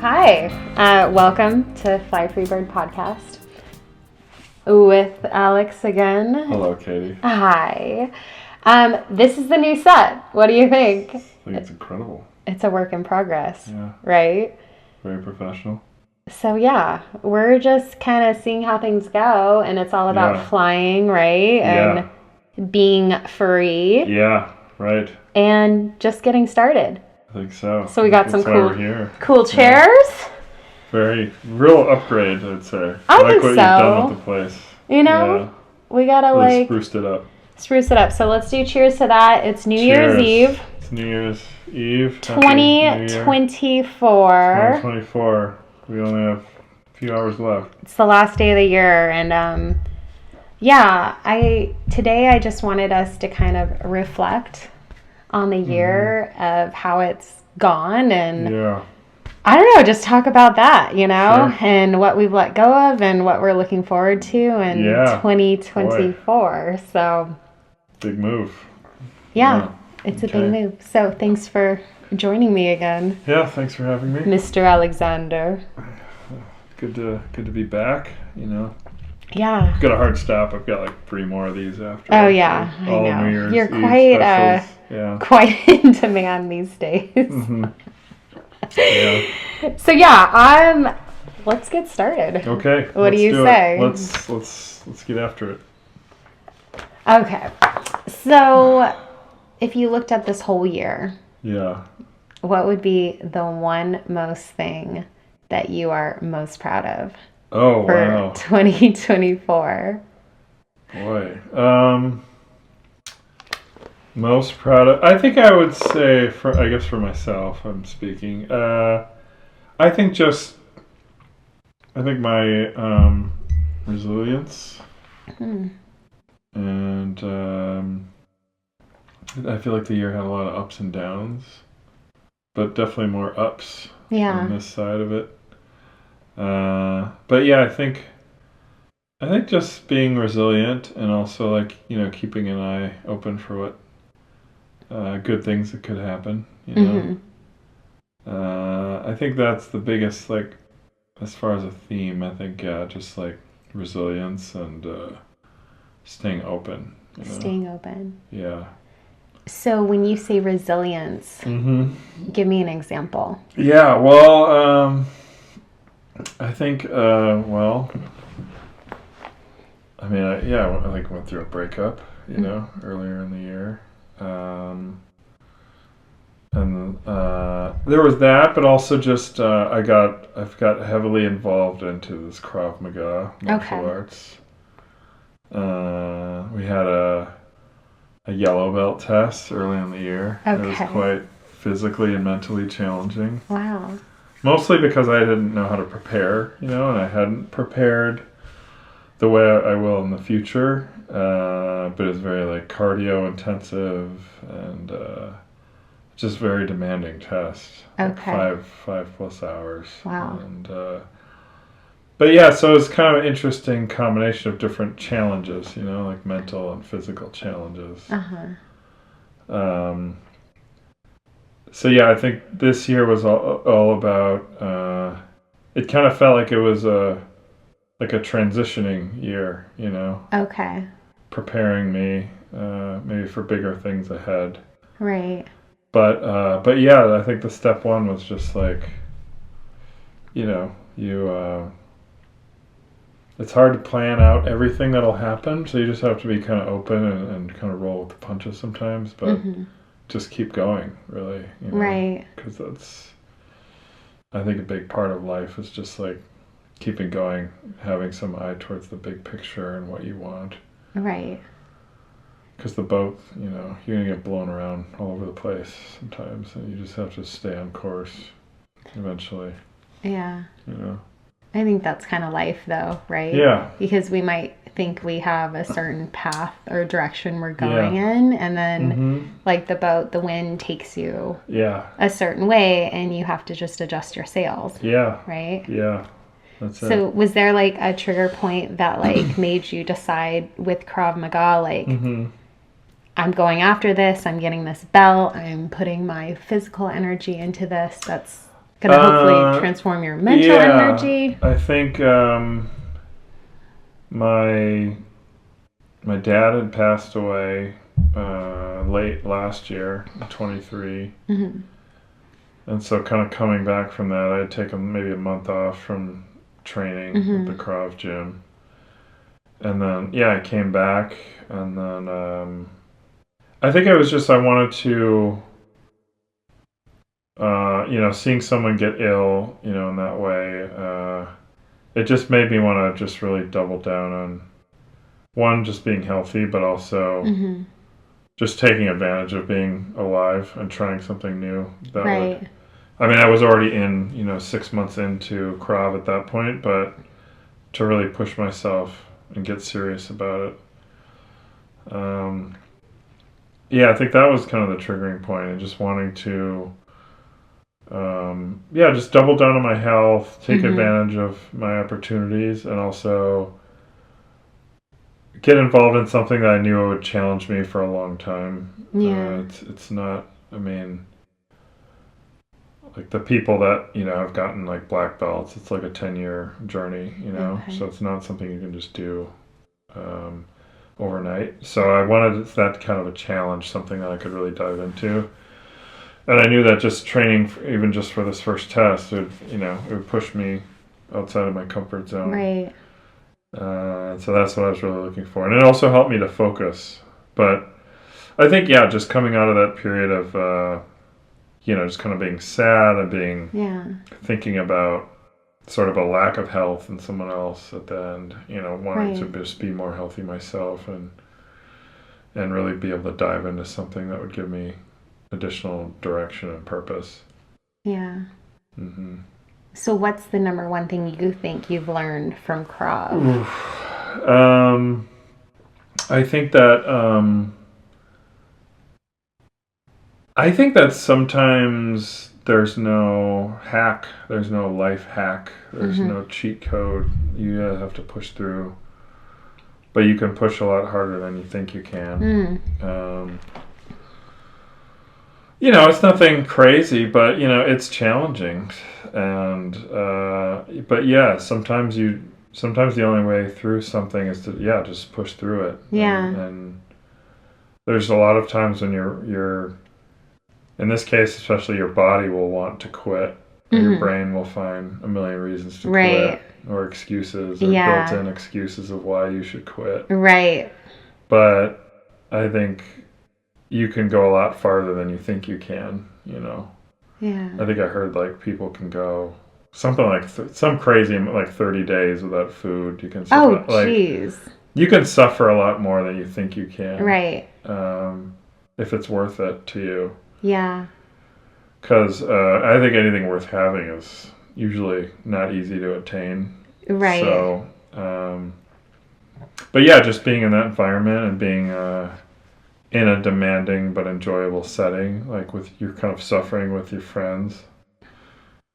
Hi, welcome to Fly Free Bird Podcast with Alex again. Hello, Katie. Hi. This is the new set. What do you think? I think it's incredible. It's a work in progress, Yeah. right? Very professional. So yeah, we're just kind of seeing how things go, and it's all about flying, right? And being free. Yeah, right. And just getting started. I think so. So we got some cool chairs. Yeah. Very real upgrade, I'd say. I think like what so. You've done with the place. You know, we gotta really spruced it up. Spruce it up. So let's do cheers to that. It's New Year's Eve. It's New Year's Eve. 2024. 2024. We only have a few hours left. It's the last day of the year, and today I just wanted us to kind of reflect on the year of how it's gone, and I don't know, just talk about that, and what we've let go of and what we're looking forward to in 2024. Boy. So big move. Yeah. It's a big move. So thanks for joining me again. Yeah, thanks for having me, Mr. Alexander. Good to be back. Yeah. I've got a hard stop. I've got like 3 more of these after. Oh yeah, I know. New Year's You're Eve quite in demand these days. Mm-hmm. Yeah. So let's get started. Okay. What do you say? Let's get after it. Okay. So if you looked at this whole year, what would be the one most thing that you are most proud of? Oh, for 2024. Boy. Most proud of, I think I would say for myself, I'm speaking. I think my resilience. And I feel like the year had a lot of ups and downs, but definitely more ups on this side of it. But yeah, I think just being resilient and also keeping an eye open for what good things that could happen. I think that's the biggest, as far as a theme. I think just resilience and staying open. Staying open. Yeah. So when you say resilience, give me an example. Yeah. Well. I think, I went through a breakup, earlier in the year. And there was that, but also just, I've got heavily involved into this Krav Maga martial arts. We had a yellow belt test early in the year. Okay. It was quite physically and mentally challenging. Wow. Mostly because I didn't know how to prepare, and I hadn't prepared the way I will in the future. But it's very cardio intensive and just very demanding test. Okay. 5+ hours. Wow. And but yeah, so it's kind of an interesting combination of different challenges, mental and physical challenges. So yeah, I think this year was all about. It kind of felt like it was a transitioning year, Okay. Preparing me maybe for bigger things ahead. Right. But yeah, I think the step one was just it's hard to plan out everything that'll happen, so you just have to be kind of open and kind of roll with the punches sometimes, but. Just keep going, really. Right. Because that's, I think, a big part of life is just keeping going, having some eye towards the big picture and what you want. Right. Because the boat, you're going to get blown around all over the place sometimes, and you just have to stay on course eventually. Yeah. I think that's kind of life, though, right? Yeah. Because we might think we have a certain path or direction we're going in, and then the boat, the wind takes you a certain way, and you have to just adjust your sails. Yeah. Right? Yeah. That's it. So was there a trigger point that made you decide with Krav Maga I'm going after this, I'm getting this belt, I'm putting my physical energy into this? Gonna hopefully transform your mental energy. I think my dad had passed away late last year, 23. Mm-hmm. And so kind of coming back from that, I had taken maybe a month off from training at the Krav gym. And then, I came back, and then I think I wanted to, seeing someone get ill, in that way, it just made me want to just really double down on, one, just being healthy, but also just taking advantage of being alive and trying something new. I was already in, 6 months into Krav at that point, but to really push myself and get serious about it. I think that was kind of the triggering point, and just wanting to, just double down on my health, take advantage of my opportunities, and also get involved in something that I knew would challenge me for a long time. It's not, like the people that, have gotten like black belts, it's like a 10-year journey, so it's not something you can just do overnight. So I wanted that kind of a challenge, something that I could really dive into. And I knew that just training, even just for this first test, it would push me outside of my comfort zone. Right. So that's what I was really looking for. And it also helped me to focus. But I think, just coming out of that period of, just kind of being sad and thinking about sort of a lack of health in someone else at the end, wanting to just be more healthy myself and really be able to dive into something that would give me additional direction and purpose. Yeah. Mm-hmm. So what's the number one thing you think you've learned from Krav? I think that sometimes there's no hack, there's no life hack, there's no cheat code. You have to push through, but you can push a lot harder than you think you can. It's nothing crazy, but it's challenging, and but sometimes the only way through something is to just push through it. And there's a lot of times when you're in this case, especially, your body will want to quit, or your brain will find a million reasons to quit, or excuses, or built-in excuses of why you should quit. Right. But I think you can go a lot farther than you think you can, Yeah. I think I heard, like, people can go something like some crazy, like 30 days without food. You can suffer, jeez. You can suffer a lot more than you think you can. Right. If it's worth it to you. Yeah. Because I think anything worth having is usually not easy to attain. Right. So, but just being in that environment and being in a demanding but enjoyable setting, like you're kind of suffering with your friends,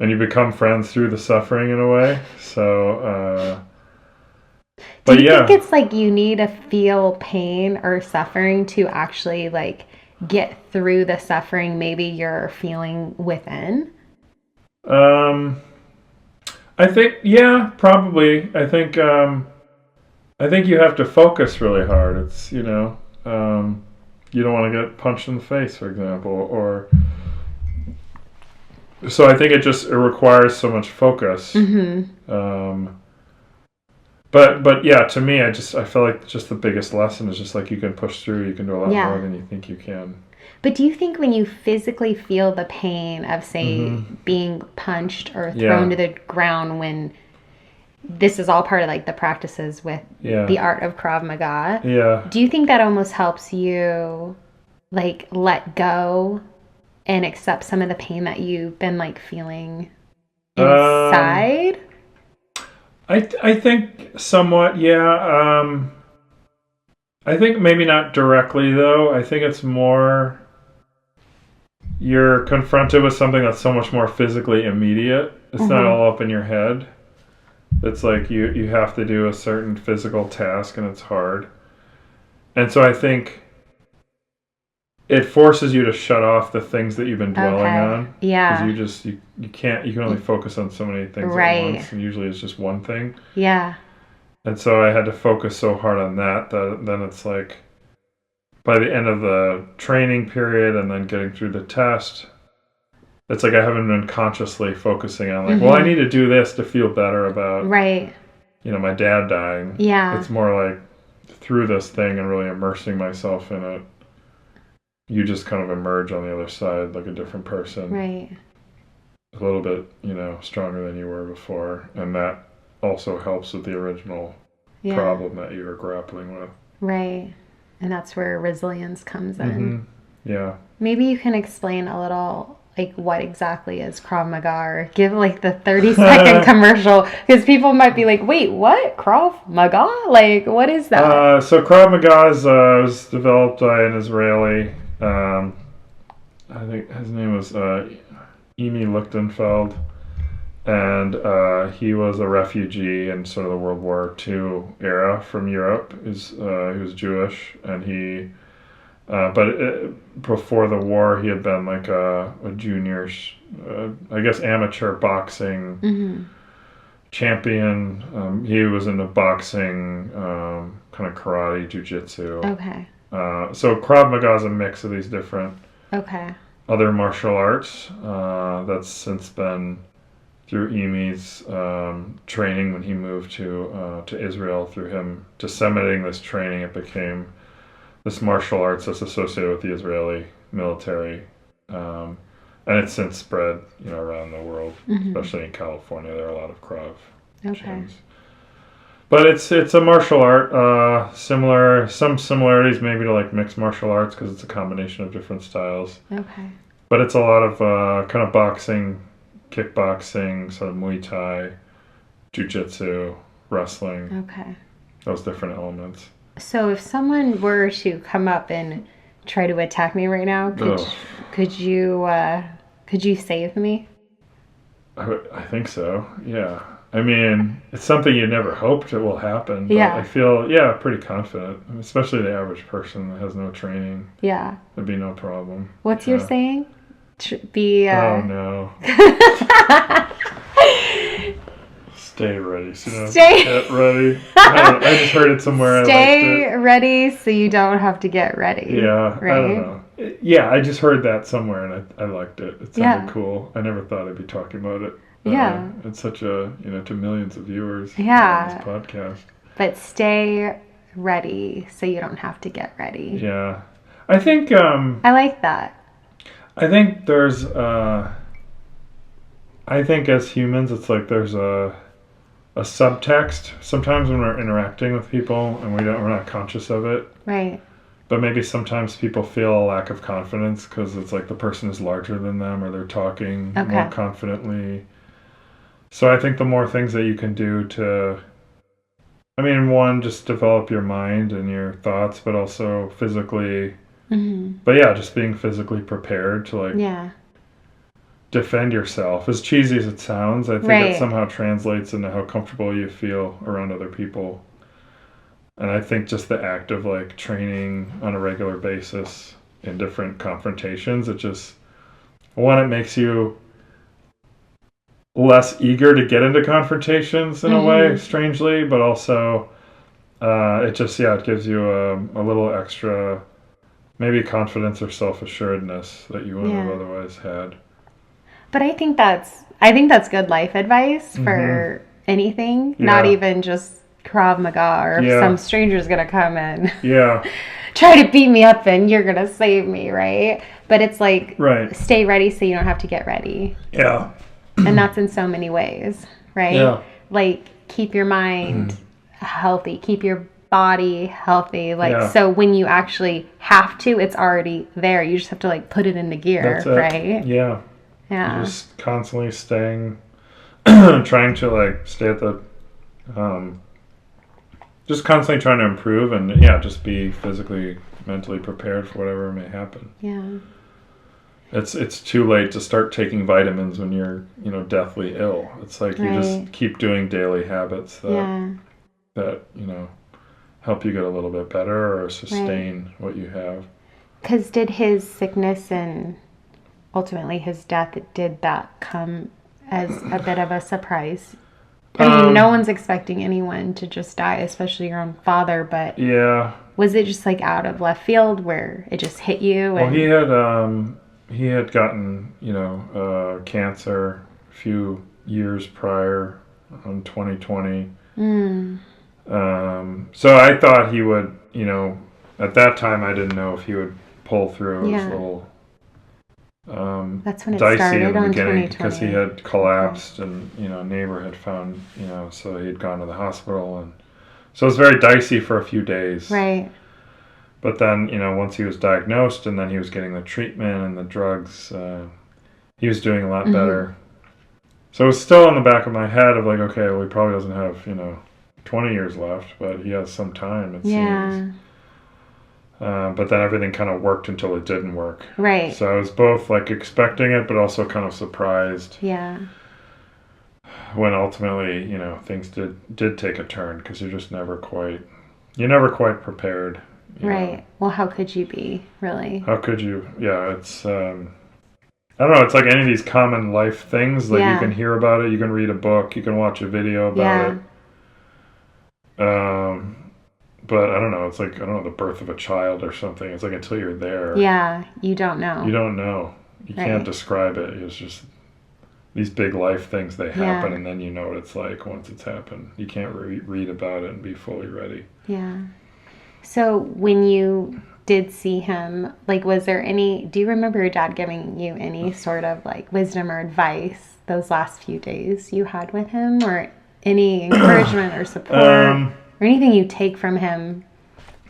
and you become friends through the suffering in a way. So, do you think it's like you need to feel pain or suffering to actually like get through the suffering maybe you're feeling within? I think, probably. I think you have to focus really hard. It's, you don't want to get punched in the face, for example, or so I think it requires so much focus. But to me, I feel like just the biggest lesson is just like you can push through, you can do a lot more than you think you can. But do you think when you physically feel the pain of, say, being punched or thrown to the ground, when this is all part of like the practices with the art of Krav Maga, do you think that almost helps you like let go and accept some of the pain that you've been like feeling inside? I think somewhat, I think maybe not directly, though. I think it's more you're confronted with something that's so much more physically immediate. It's not all up in your head. It's like you have to do a certain physical task, and it's hard. And so I think it forces you to shut off the things that you've been dwelling on. Yeah. Because you can only focus on so many things at once, and usually it's just one thing. Yeah. And so I had to focus so hard on that then it's like by the end of the training period and then getting through the test, it's like I haven't been consciously focusing on like, well, I need to do this to feel better about my dad dying. Yeah. It's more like through this thing and really immersing myself in it, you just kind of emerge on the other side like a different person. Right. A little bit, stronger than you were before. And that also helps with the original problem that you were grappling with. Right. And that's where resilience comes in. Yeah. Maybe you can explain a little, like, what exactly is Krav Maga, or give, like, the 30-second commercial, because people might be like, wait, what? Krav Maga? Like, what is that? So Krav Maga was developed by an Israeli, I think his name was Emi Lichtenfeld, and he was a refugee in sort of the World War II era from Europe. He was Jewish, and before the war, he had been like a junior, I guess amateur boxing champion. He was into boxing, kind of karate, jiu-jitsu. Okay. So Krav Maga is a mix of these different other martial arts that's since been through Emi's training when he moved to Israel. Through him disseminating this training, it became this martial arts that's associated with the Israeli military, and it's since spread around the world, especially in California. There are a lot of Krav gyms. But it's a martial art, some similarities maybe to like mixed martial arts because it's a combination of different styles. Okay. But it's a lot of kind of boxing, kickboxing, sort of Muay Thai, jiu-jitsu, wrestling. Okay. Those different elements. So if someone were to come up and try to attack me right now, could you save me? I think so. Yeah. I mean, it's something you never hoped it will happen. But I feel, pretty confident. Especially the average person that has no training. Yeah. There'd be no problem. What's your saying? Oh, no. Stay ready. Get ready. I just heard it somewhere. Stay ready so you don't have to get ready. Yeah. Right? I don't know. Yeah, I just heard that somewhere and I liked it. It sounded cool. I never thought I'd be talking about it. It's such a, to millions of viewers. Yeah. On this podcast. But stay ready so you don't have to get ready. Yeah. I think... I like that. I think there's... I think as humans, it's like there's a subtext sometimes when we're interacting with people and we're not conscious of it. Right. But maybe sometimes people feel a lack of confidence because it's like the person is larger than them or they're talking more confidently. So I think the more things that you can do to, one, just develop your mind and your thoughts, but also physically. But just being physically prepared to defend yourself. As cheesy as it sounds, I think it somehow translates into how comfortable you feel around other people. And I think just the act of like training on a regular basis in different confrontations, it makes you less eager to get into confrontations in a way, strangely, but also it gives you a little extra maybe confidence or self-assuredness that you wouldn't have otherwise had. But I think that's good life advice for anything, not even just Krav Maga, or if some stranger's gonna come in try to beat me up and you're gonna save me, right? But it's like stay ready so you don't have to get ready. And that's in so many ways, right? Like keep your mind healthy, keep your body healthy, so when you actually have to, it's already there. You just have to like put it into gear. That's it. Right? Yeah You're just constantly staying trying to like stay at the just constantly trying to improve and just be physically, mentally prepared for whatever may happen. It's too late to start taking vitamins when you're deathly ill. It's like you just keep doing daily habits that help you get a little bit better or sustain what you have. Because did his sickness and ultimately his death, did that come as a bit of a surprise? I mean, no one's expecting anyone to just die, especially your own father, but yeah. Was it just like out of left field where it just hit you? Well, he had gotten, cancer a few years prior in 2020. So I thought he would, at that time I didn't know if he would pull through. It was a little that's when it dicey started in the on beginning because he had collapsed and, a neighbor had found, so he had gone to the hospital. And so it was very dicey for a few days. Right. But then, once he was diagnosed and then he was getting the treatment and the drugs, he was doing a lot better. So it was still in the back of my head of like, okay, well, he probably doesn't have, 20 years left, but he has some time, it seems. But then everything kind of worked until it didn't work. Right. So I was both like expecting it, but also kind of surprised. Yeah. When ultimately, things did take a turn because you're never quite prepared. Right. Know. Well, how could you be, really? How could you? Yeah, it's, I don't know, it's like any of these common life things. Like you can hear about it, you can read a book, you can watch a video about it. But I don't know, it's like, the birth of a child or something. It's like until you're there. Yeah, you don't know. You don't know. You can't describe it. It's just these big life things, they happen, and then you know what it's like once it's happened. You can't read about it and be fully ready. Yeah. So when you did see him, like, was there do you remember your dad giving you any sort of like wisdom or advice those last few days you had with him, or any encouragement or support, or anything you take from him?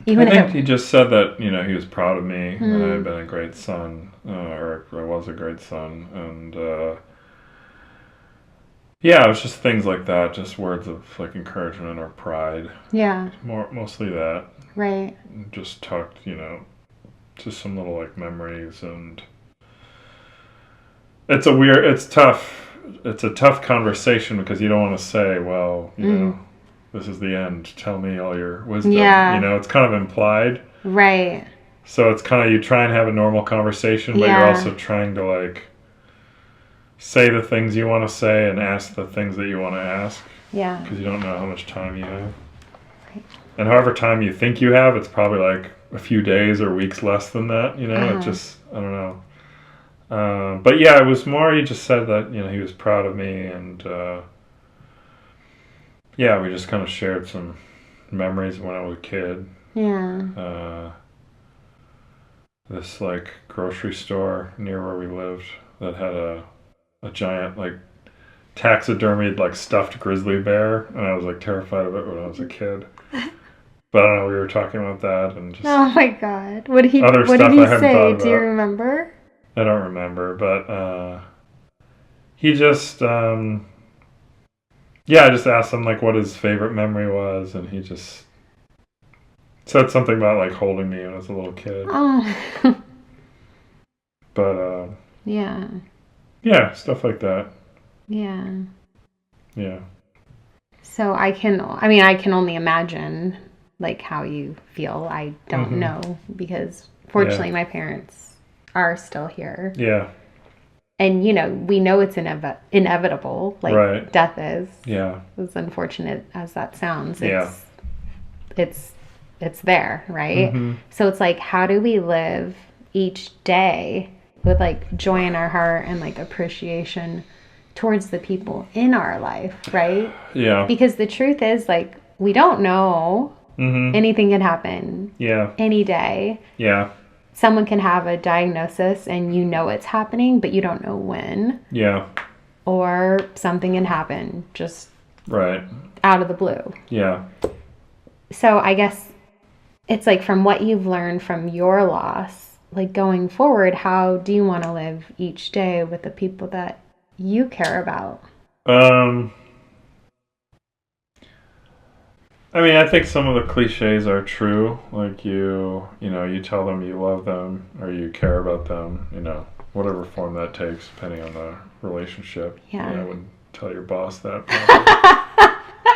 I think he just said that, he was proud of me, that I had been a great son, or I was a great son, and it was just things like that, just words of like encouragement or pride. Yeah. Mostly that. Right. Just talked, just some little like memories, and it's a tough conversation because you don't want to say, well, this is the end. Tell me all your wisdom. Yeah. It's kind of implied. Right. So it's kind of, you try and have a normal conversation, but you're also trying to like say the things you want to say and ask the things that you want to ask. Yeah. Because you don't know how much time you have. Right. And however time you think you have, it's probably like a few days or weeks less than that, It just, I don't know. But yeah, it was more, he just said that, he was proud of me, and we just kind of shared some memories when I was a kid. Yeah. This like grocery store near where we lived that had a giant like taxidermied like stuffed grizzly bear, and I was like terrified of it when I was a kid. But I don't know, we were talking about that and just... Oh my God. What did he say? Do you remember? I don't remember, but he just... I just asked him like what his favorite memory was, and he just said something about like holding me when I was a little kid. Oh. But yeah, stuff like that. Yeah. Yeah. So I can only imagine like how you feel. I don't know, because fortunately my parents are still here. Yeah. And we know it's inevitable, like death is. Yeah. As unfortunate as that sounds, it's there, right? So it's like, how do we live each day with like joy in our heart and like appreciation towards the people in our life, right? Yeah. Because the truth is, like, we don't know. Anything can happen. Yeah. Any day. Yeah. Someone can have a diagnosis and it's happening, but you don't know when. Yeah. Or something can happen just out of the blue. Yeah. So I guess it's like, from what you've learned from your loss, like going forward, how do you want to live each day with the people that you care about? I mean, I think some of the cliches are true. Like you tell them you love them or you care about them, whatever form that takes, depending on the relationship. Yeah. I wouldn't tell your boss that.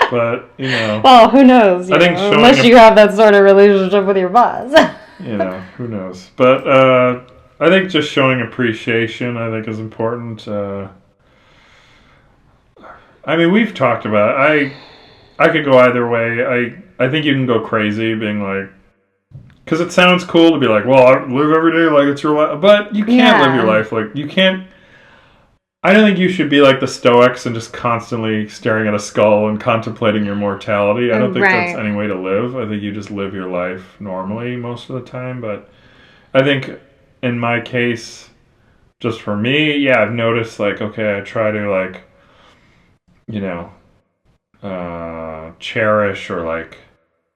But, Well, who knows? Unless you have that sort of relationship with your boss. Who knows? But I think just showing appreciation, I think, is important. I mean, we've talked about it. I could go either way. I think you can go crazy being like, because it sounds cool to be like, well, I live every day like it's your life. But you can't live your life like, you can't. I don't think you should be like the Stoics and just constantly staring at a skull and contemplating your mortality. I don't think that's any way to live. I think you just live your life normally most of the time. But I think in my case, just for me, I've noticed like, okay, I try to like, cherish or like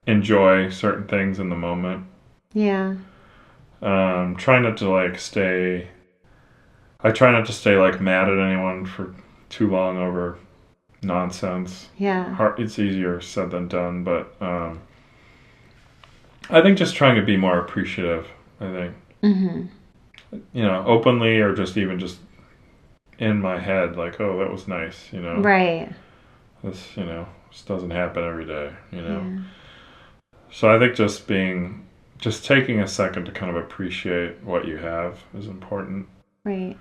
enjoy certain things in the moment. Yeah. Try not to like stay. I try not to stay like mad at anyone for too long over nonsense. Yeah. It's easier said than done, but I think just trying to be more appreciative. I think. Mm-hmm. Openly or just even just in my head, like, oh, that was nice. Right. This, this doesn't happen every day. Yeah. So I think just taking a second to kind of appreciate what you have is important. Right.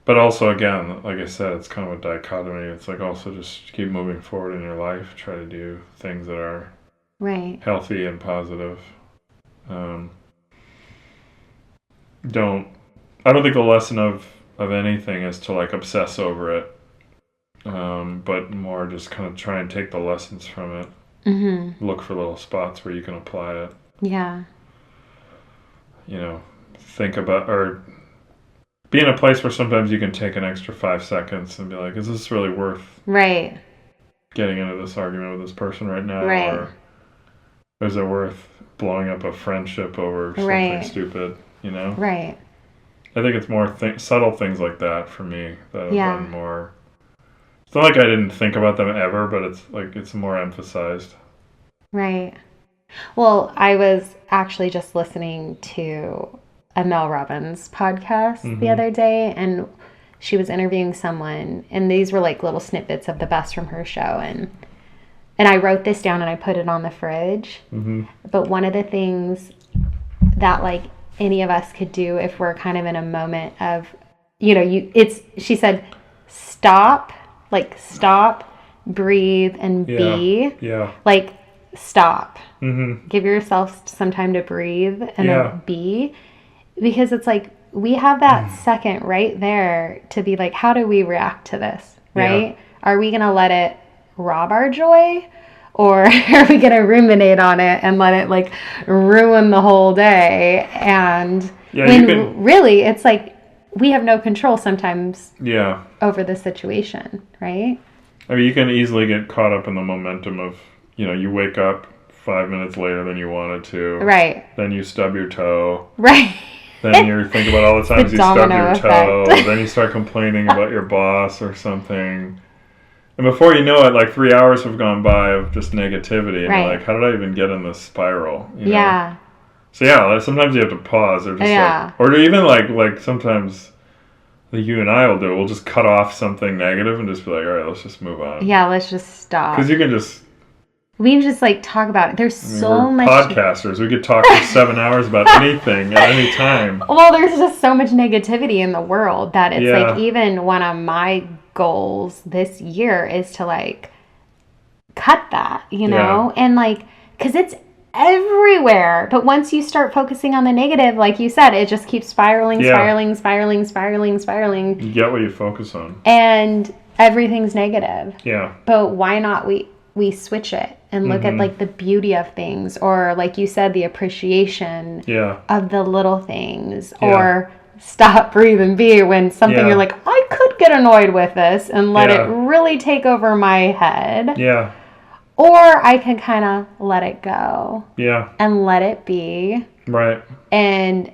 But also, again, like I said, it's kind of a dichotomy. It's like also just keep moving forward in your life. Try to do things that are healthy and positive. I don't think the lesson of anything is to like obsess over it. But more just kind of try and take the lessons from it. Mm-hmm. Look for little spots where you can apply it. Yeah. Think about or be in a place where sometimes you can take an extra 5 seconds and be like, is this really worth getting into this argument with this person right now? Right. Or is it worth blowing up a friendship over something stupid, Right. I think it's more subtle things like that for me that have been more. It's not like I didn't think about them ever, but it's like it's more emphasized. Right. Well, I was actually just listening to a Mel Robbins podcast the other day, and she was interviewing someone, and these were like little snippets of the best from her show, and I wrote this down and I put it on the fridge. Mm-hmm. But one of the things that like any of us could do if we're kind of in a moment of, she said, stop, breathe, and be. Yeah. Like, stop. Mm-hmm. Give yourself some time to breathe and then be. Because it's like, we have that second right there to be like, how do we react to this, right? Yeah. Are we going to let it rob our joy? Or are we going to ruminate on it and let it like ruin the whole day? And really, it's like we have no control sometimes over the situation, right? I mean, you can easily get caught up in the momentum of, you wake up 5 minutes later than you wanted to. Right. Then you stub your toe. Right. Then you think about all the times you stubbed your toe. Then you start complaining about your boss or something. And before you know it, like 3 hours have gone by of just negativity. And you're like, how did I even get in this spiral? Yeah. So sometimes you have to pause or just or even like sometimes like you and I will do, we'll just cut off something negative and just be like, all right, let's just move on. Yeah, let's just stop. Because you can just... We just like talk about it. There's so much podcasters. We could talk for 7 hours about anything at any time. Well, there's just so much negativity in the world that it's like even one of my goals this year is to like cut that, and like because it's everywhere. But once you start focusing on the negative, like you said, it just keeps spiraling. You get what you focus on, and everything's negative. Yeah. But why not we switch it and look at like the beauty of things, or like you said, the appreciation of the little things, or stop, breathe, and be when something you're like, I could get annoyed with this and let it really take over my head. Yeah. Or I can kind of let it go. Yeah. And let it be. Right. And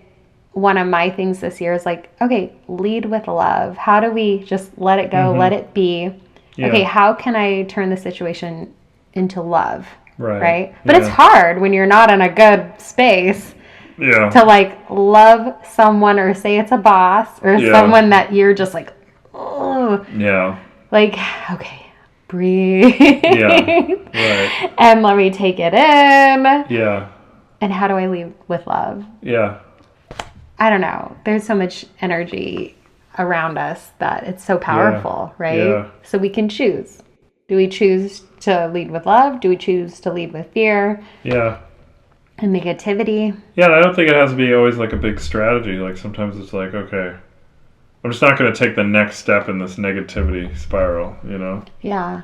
one of my things this year is like, okay, lead with love. How do we just let it go, let it be? Yeah. Okay, how can I turn the situation into love? Right? But it's hard when you're not in a good space to like love someone, or say it's a boss or someone that you're just like, oh. Yeah. Like, okay, breathe. Yeah. Right. And let me take it in. Yeah. And how do I lead with love? Yeah. I don't know. There's so much energy around us that it's so powerful, right? Yeah. So we can choose. Do we choose to lead with love? Do we choose to lead with fear? Yeah. And negativity? Yeah, and I don't think it has to be always like a big strategy. Like sometimes it's like, okay, I'm just not going to take the next step in this negativity spiral, you know? Yeah.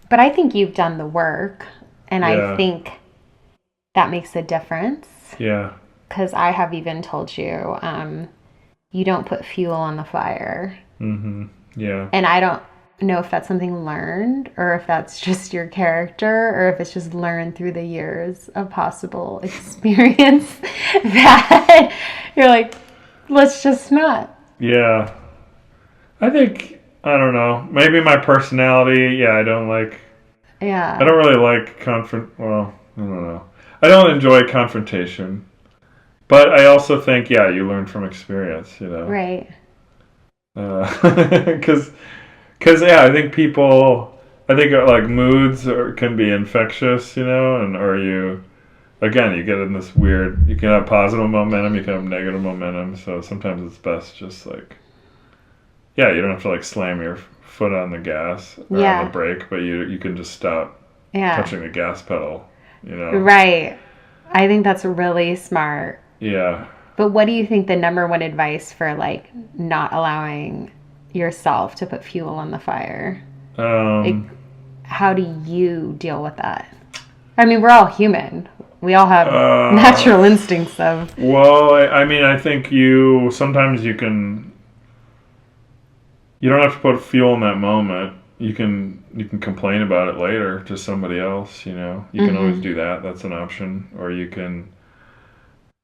But I think you've done the work, and I think that makes a difference. Yeah. Because I have even told you, you don't put fuel on the fire. Mm-hmm. Yeah. And I don't know if that's something learned or if that's just your character or if it's just learned through the years of possible experience that you're like, let's just not. Yeah. I think, I don't know, maybe my personality, I don't like, I don't really like well, I don't know. I don't enjoy confrontation. But I also think, you learn from experience, you know? Right. Because I think like moods can be infectious, you know, or you get in this weird, you can have positive momentum, you can have negative momentum, so sometimes it's best just like, you don't have to like slam your foot on the gas or on the brake, but you can just stop touching the gas pedal, you know? Right. I think that's really smart. Yeah. But what do you think the number one advice for like not allowing yourself to put fuel on the fire? Like, how do you deal with that? I mean, we're all human. We all have natural instincts of. Well, I mean, I think sometimes you don't have to put fuel in that moment. You can complain about it later to somebody else, you know. You can always do that. That's an option. Or you can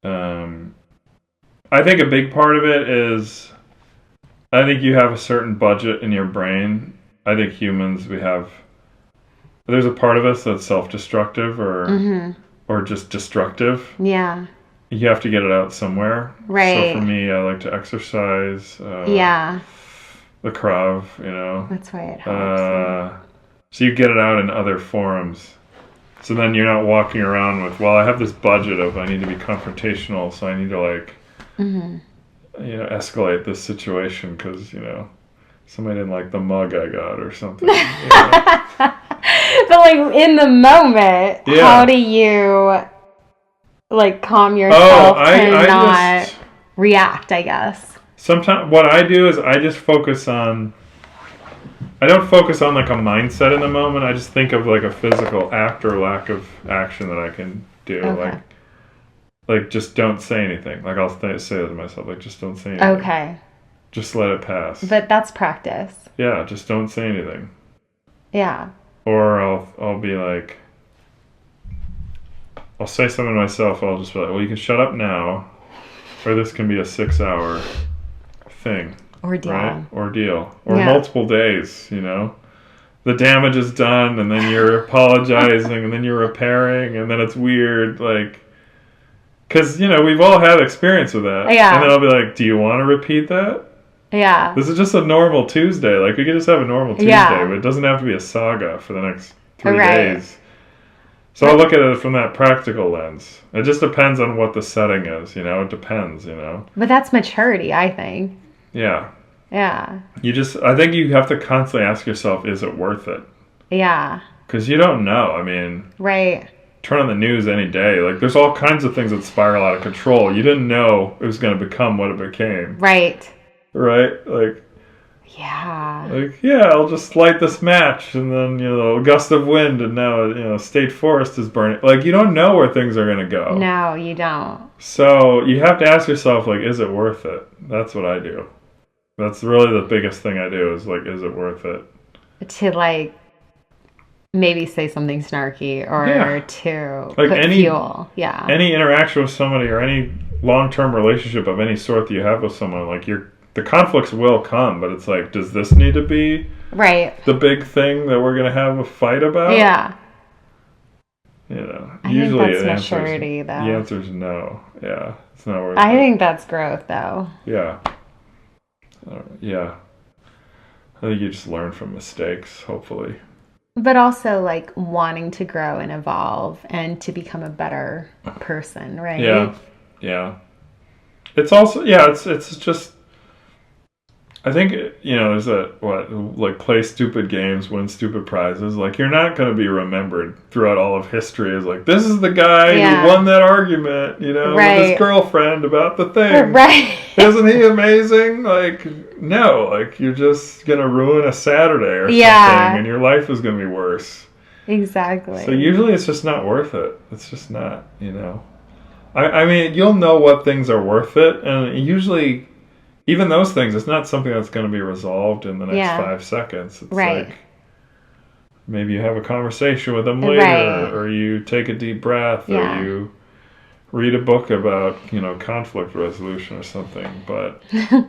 I think a big part of it is I think you have a certain budget in your brain. I think humans, there's a part of us that's self-destructive or just destructive. Yeah. You have to get it out somewhere. Right. So for me, I like to exercise. The crav, you know. That's why it helps. So you get it out in other forums. So then you're not walking around with, I have this budget of I need to be confrontational, so I need to like, escalate this situation because, somebody didn't like the mug I got or something. You know? But like in the moment, how do you like calm yourself to not react, I guess? Sometimes what I do is I just focus on, I don't focus on like a mindset in the moment. I just think of like a physical act or lack of action that I can do. Okay. Like just don't say anything. Like I'll say that to myself, like just don't say anything. Okay. Just let it pass. But that's practice. Yeah, just don't say anything. Yeah. Or I'll be like, I'll say something to myself. I'll just be like, well, you can shut up now, or this can be a 6-hour thing. Ordeal. Right? Ordeal. Or multiple days, you know. The damage is done, and then you're apologizing, and then you're repairing, and then it's weird, like, because, we've all had experience with that. Yeah. And then I'll be like, do you want to repeat that? Yeah. This is just a normal Tuesday. Like, we could just have a normal Tuesday, but it doesn't have to be a saga for the next 3 days. So I look at it from that practical lens. It just depends on what the setting is, It depends, But that's maturity, I think. Yeah. Yeah. I think you have to constantly ask yourself, is it worth it? Yeah. Because you don't know. I mean... Right. Turn on the news any day. Like, there's all kinds of things that spiral out of control. You didn't know it was going to become what it became. Right. Right? Like... Yeah. Like, I'll just light this match, and then, a gust of wind, and now, state forest is burning. Like, you don't know where things are going to go. No, you don't. So, you have to ask yourself, like, is it worth it? That's what I do. That's really the biggest thing I do is, like, is it worth it? To, like, maybe say something snarky or to like put fuel. Yeah. Any interaction with somebody or any long-term relationship of any sort that you have with someone, like, the conflicts will come, but it's like, does this need to be the big thing that we're going to have a fight about? Yeah. I usually think that's maturity, though. The answer is no. Yeah. It's not worth it. I think that's growth, though. Yeah. Yeah. I think you just learn from mistakes, hopefully. But also like wanting to grow and evolve and to become a better person, right? Yeah. Yeah. It's also, yeah, it's just, I think, there's like play stupid games, win stupid prizes. Like, you're not going to be remembered throughout all of history as like, this is the guy who won that argument, with his girlfriend about the thing. Right. Isn't he amazing? Like, no, like, you're just going to ruin a Saturday or something, and your life is going to be worse. Exactly. So usually it's just not worth it. It's just not, I mean, you'll know what things are worth it, and usually... Even those things, it's not something that's going to be resolved in the next 5 seconds. It's like maybe you have a conversation with them later, or you take a deep breath, or you read a book about, conflict resolution or something. But I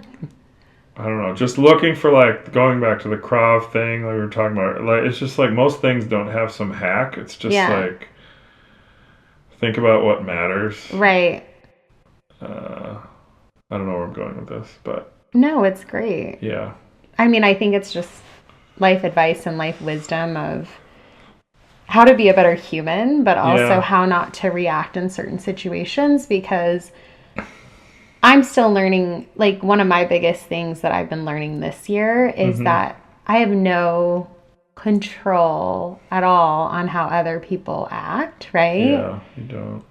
don't know, just looking for like going back to the Krav thing like we were talking about. Like, it's just like most things don't have some hack. It's just like think about what matters. Right. I don't know where I'm going with this, but... No, it's great. Yeah. I mean, I think it's just life advice and life wisdom of how to be a better human, but also how not to react in certain situations, because I'm still learning, like, one of my biggest things that I've been learning this year is that I have no control at all on how other people act, right? Yeah, you don't.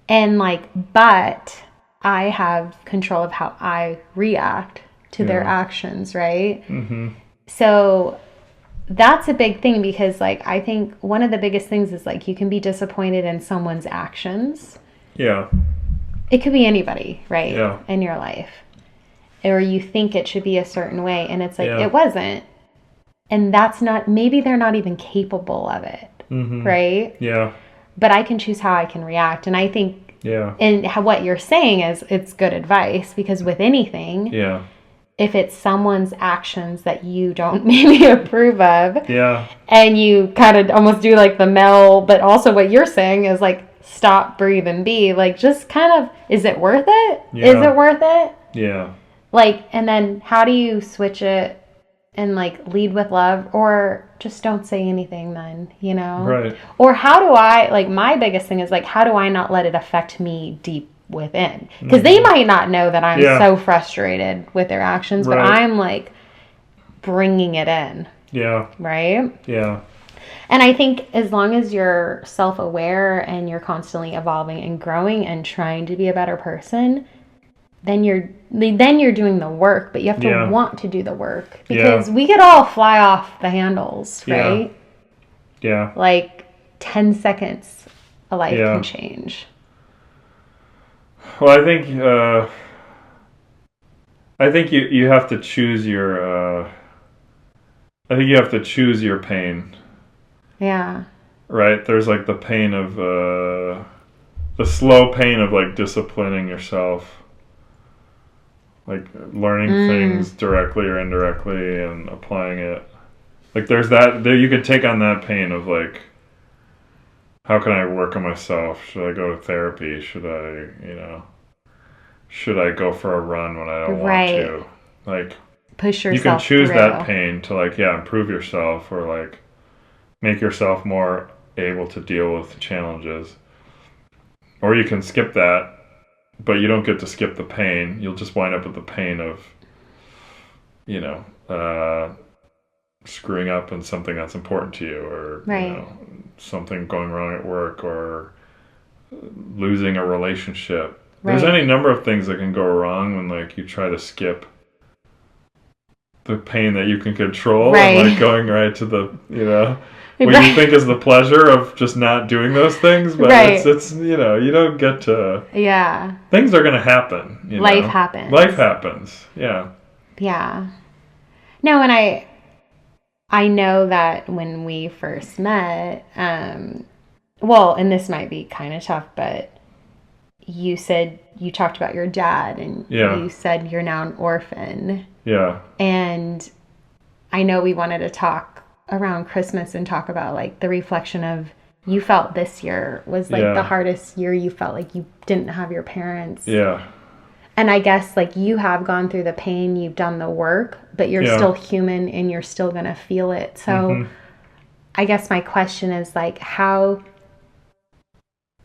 And, like, but... I have control of how I react to their actions, right? Mm-hmm. So that's a big thing because, like, I think one of the biggest things is, like, you can be disappointed in someone's actions. Yeah. It could be anybody, right? Yeah. In your life. Or you think it should be a certain way, and it's like, it wasn't. And that's not, maybe they're not even capable of it, right? Yeah. But I can choose how I can react. And I think... Yeah. And what you're saying is it's good advice because with anything, if it's someone's actions that you don't maybe approve of, and you kind of almost do like the Mel, but also what you're saying is like stop, breathe, and be like just kind of, is it worth it? Is it worth it? Yeah. Like, and then how do you switch it and like lead with love, or just don't say anything then, Right. Or how do I, like, my biggest thing is like, how do I not let it affect me deep within? Because they might not know that I'm so frustrated with their actions, but I'm like bringing it in. Yeah. Right? Yeah. And I think as long as you're self-aware and you're constantly evolving and growing and trying to be a better person, then you're doing the work, but you have to want to do the work because we could all fly off the handles, right? Yeah. Like 10 seconds, a life can change. Well, I think you have to choose your. I think you have to choose your pain. Yeah. Right. There's like the pain of the slow pain of like disciplining yourself. Like learning things directly or indirectly and applying it. Like there's that, there you could take on that pain of like, how can I work on myself? Should I go to therapy? Should I go for a run when I don't want to? Like, push yourself. You can choose that pain to like, improve yourself or like make yourself more able to deal with challenges. Or you can skip that. But you don't get to skip the pain. You'll just wind up with the pain of, screwing up in something that's important to you, or something going wrong at work, or losing a relationship. There's any number of things that can go wrong when like you try to skip the pain that you can control and like going right to the what you think is the pleasure of just not doing those things, but it's you don't get to... Yeah. Things are going to happen. Life happens. Life happens, yeah. Yeah. No, and I know that when we first met, and this might be kind of tough, but you said, you talked about your dad, and you said you're now an orphan. Yeah. And I know we wanted to talk around Christmas and talk about like the reflection of you felt this year was like the hardest year. You felt like you didn't have your parents. Yeah. And I guess like you have gone through the pain, you've done the work, but you're still human and you're still going to feel it. So I guess my question is like, how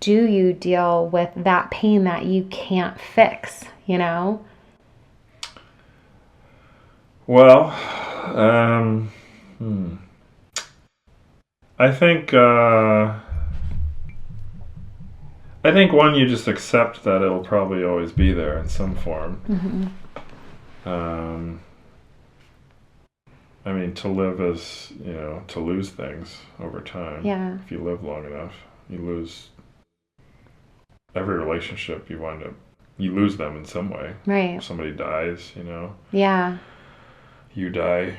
do you deal with that pain that you can't fix, you know? Well, I think one, you just accept that it'll probably always be there in some form. Mm-hmm. I mean, to live is, to lose things over time. Yeah. If you live long enough, you lose every relationship. You lose them in some way. Right. If somebody dies, Yeah. you die.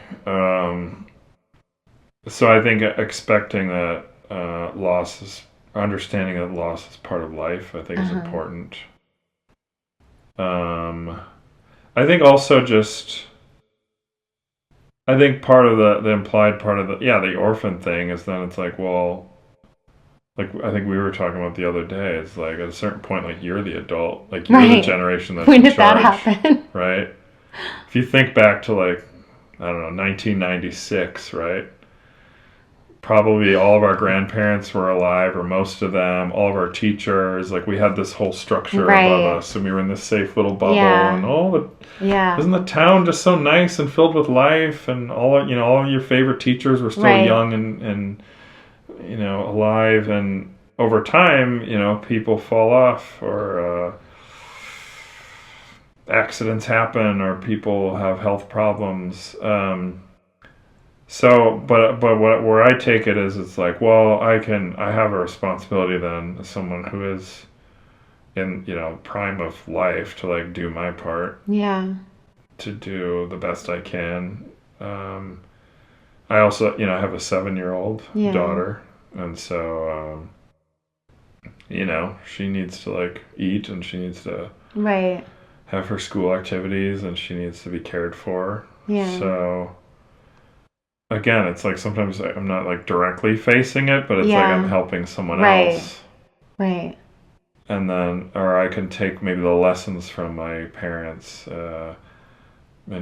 So I think expecting that understanding that loss is part of life, I think is important. I think also I think part of the implied part of the orphan thing is then it's like, well, like I think we were talking about the other day, it's like at a certain point, like you're the adult, like you're the generation that's when in did charge, that happen? Right? If you think back to like, I don't know, 1996, right? Probably all of our grandparents were alive, or most of them, all of our teachers, like we had this whole structure above us, and we were in this safe little bubble, and isn't the town just so nice and filled with life, and all of your favorite teachers were still young and alive, and over time, people fall off, or accidents happen, or people have health problems. So, but where I take it is, it's like, well, I have a responsibility then as someone who is in, prime of life to like do my part. Yeah. To do the best I can. I also, I have a 7-year-old daughter, and so, she needs to like eat, and she needs to have her school activities, and she needs to be cared for. Yeah. So again, it's like sometimes I'm not like directly facing it, but it's like I'm helping someone else. Right. And then, or I can take maybe the lessons from my parents and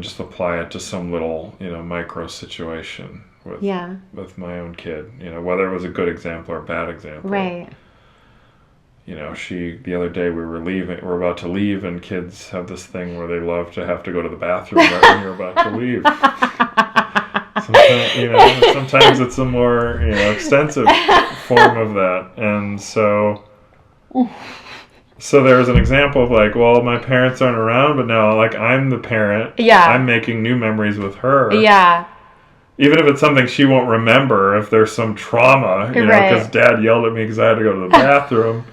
just apply it to some little, micro situation with my own kid. Whether it was a good example or a bad example. Right. The other day we're about to leave, and kids have this thing where they love to have to go to the bathroom right when you're about to leave. Sometimes it's a more extensive form of that, and so there was an example of like, well, my parents aren't around, but now like I'm the parent. Yeah, I'm making new memories with her. Yeah, even if it's something she won't remember, if there's some trauma, because Dad yelled at me because I had to go to the bathroom.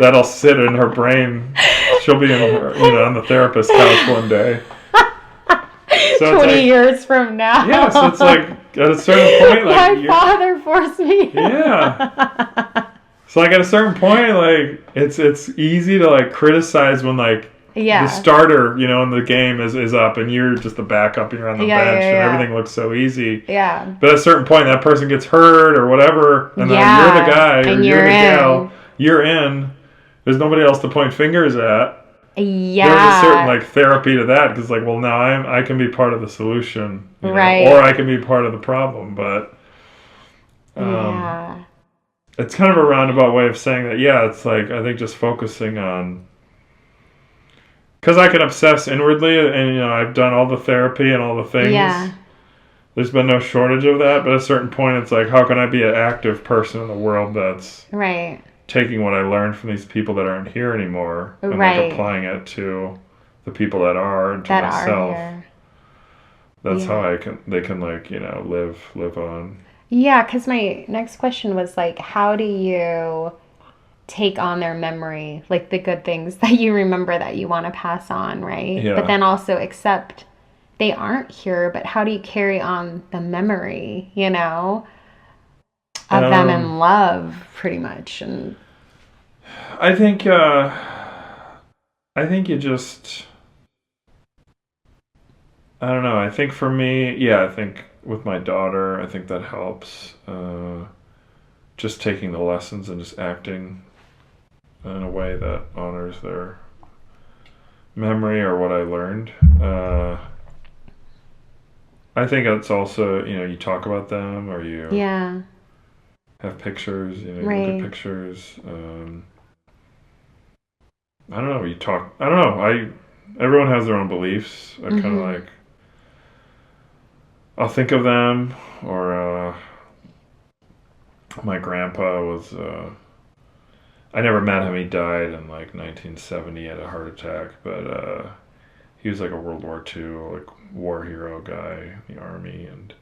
That'll sit in her brain. She'll be in her, on the therapist couch one day. So 20 years from now. Yeah, so it's like at a certain point, like my father forced me. Yeah. So like at a certain point, like it's easy to like criticize when like the starter, in the game is up, and you're just the backup, and you're on the bench, and everything looks so easy. Yeah. But at a certain point, that person gets hurt or whatever, and then you're the guy or you're the gal. You're in. There's nobody else to point fingers at. Yeah. There's a certain like therapy to that, because like, well, now I can be part of the solution, or I can be part of the problem. But it's kind of a roundabout way of saying that. Yeah, it's like I think just focusing on, because I can obsess inwardly, and I've done all the therapy and all the things. Yeah. There's been no shortage of that, but at a certain point, it's like, how can I be an active person in the world that's taking what I learned from these people that aren't here anymore, and like applying it to the people that are, and to myself. That's how they can like, live on. Yeah, because my next question was like, how do you take on their memory, like the good things that you remember that you want to pass on, right? Yeah. But then also accept they aren't here, but how do you carry on the memory, of them in love, pretty much? And I think you just, I don't know. I think for me, I think with my daughter, I think that helps. Just taking the lessons and just acting in a way that honors their memory or what I learned. I think it's also, you talk about them, or you have pictures, you look at pictures. I don't know, you talk, I don't know, everyone has their own beliefs. I kind of like, I'll think of them, or my grandpa was, I never met him, he died in like 1970, he had a heart attack, but he was like a World War II, like war hero guy in the army, and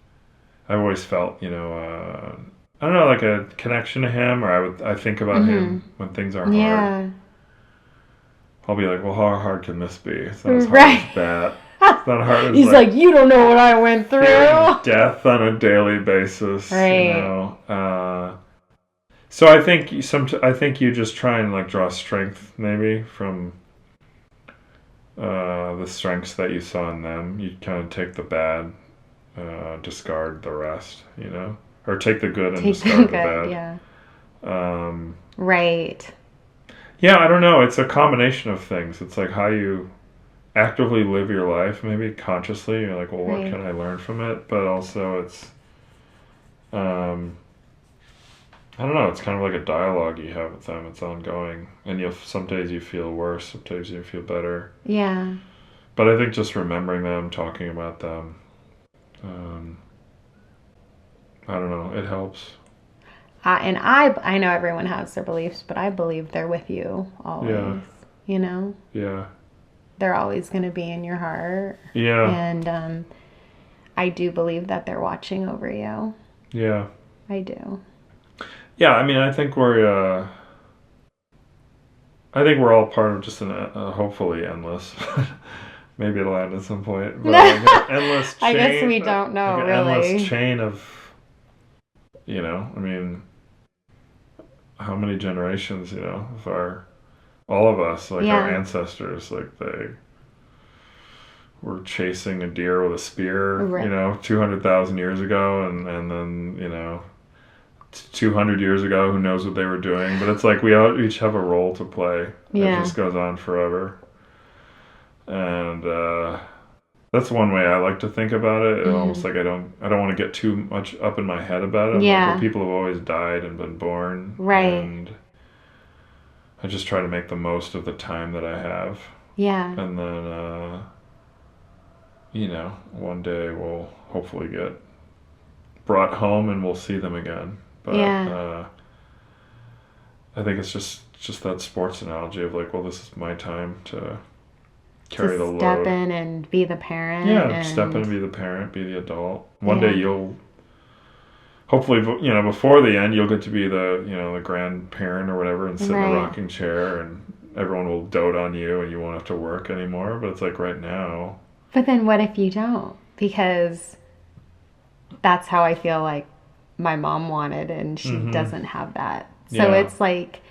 I've always felt, I don't know, like a connection to him, or I think about him when things are hard. Yeah. I'll be like, well, how hard can this be? It's not as hard as that. It's not hard as He's like, you don't know what I went through. Death on a daily basis, So I think you just try and like draw strength maybe from the strengths that you saw in them. You kind of take the bad, discard the rest, or take the good and discard the bad. Yeah. Right. Yeah, I don't know. It's a combination of things. It's like how you actively live your life, maybe consciously. You're like, well, what can I learn from it? But also it's, I don't know. It's kind of like a dialogue you have with them. It's ongoing. And some days you feel worse. Some days you feel better. Yeah. But I think just remembering them, talking about them, I don't know. It helps. And I know everyone has their beliefs, but I believe they're with you always. Yeah. Yeah. They're always going to be in your heart. Yeah. And I do believe that they're watching over you. Yeah. I do. Yeah, I mean, I think we're all part of just an hopefully endless. Maybe it'll end at some point. But like an endless chain. I guess we don't know, like an really. Endless chain of, I mean, how many generations, of all of us, like our ancestors, like they were chasing a deer with a spear, 200,000 years ago, and then, 200 years ago, who knows what they were doing. But it's like we all each have a role to play. It just goes on forever. And that's one way I like to think about it. It's almost like I don't want to get too much up in my head about it. Yeah. Like, people have always died and been born. Right. And I just try to make the most of the time that I have. Yeah. And then, one day we'll hopefully get brought home and we'll see them again. But I think it's just that sports analogy of like, well, this is my time to carry the load. Step in and be the parent. Yeah, step in and be the parent, be the adult. One day you'll, hopefully, before the end, you'll get to be the grandparent or whatever and sit in a rocking chair, and everyone will dote on you and you won't have to work anymore. But it's like right now. But then what if you don't? Because that's how I feel like my mom wanted, and she doesn't have that. So it's like,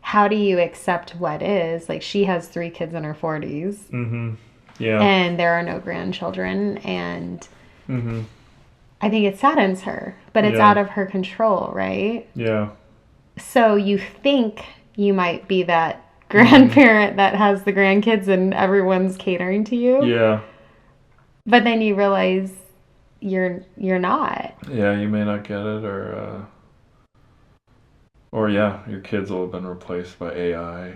how do you accept what is? Like, she has 3 kids in her 40s. Mm-hmm. Yeah. And there are no grandchildren. And I think it saddens her. But it's out of her control, right? Yeah. So you think you might be that grandparent that has the grandkids and everyone's catering to you. Yeah. But then you realize you're not. Yeah, you may not get it, or your kids will have been replaced by AI,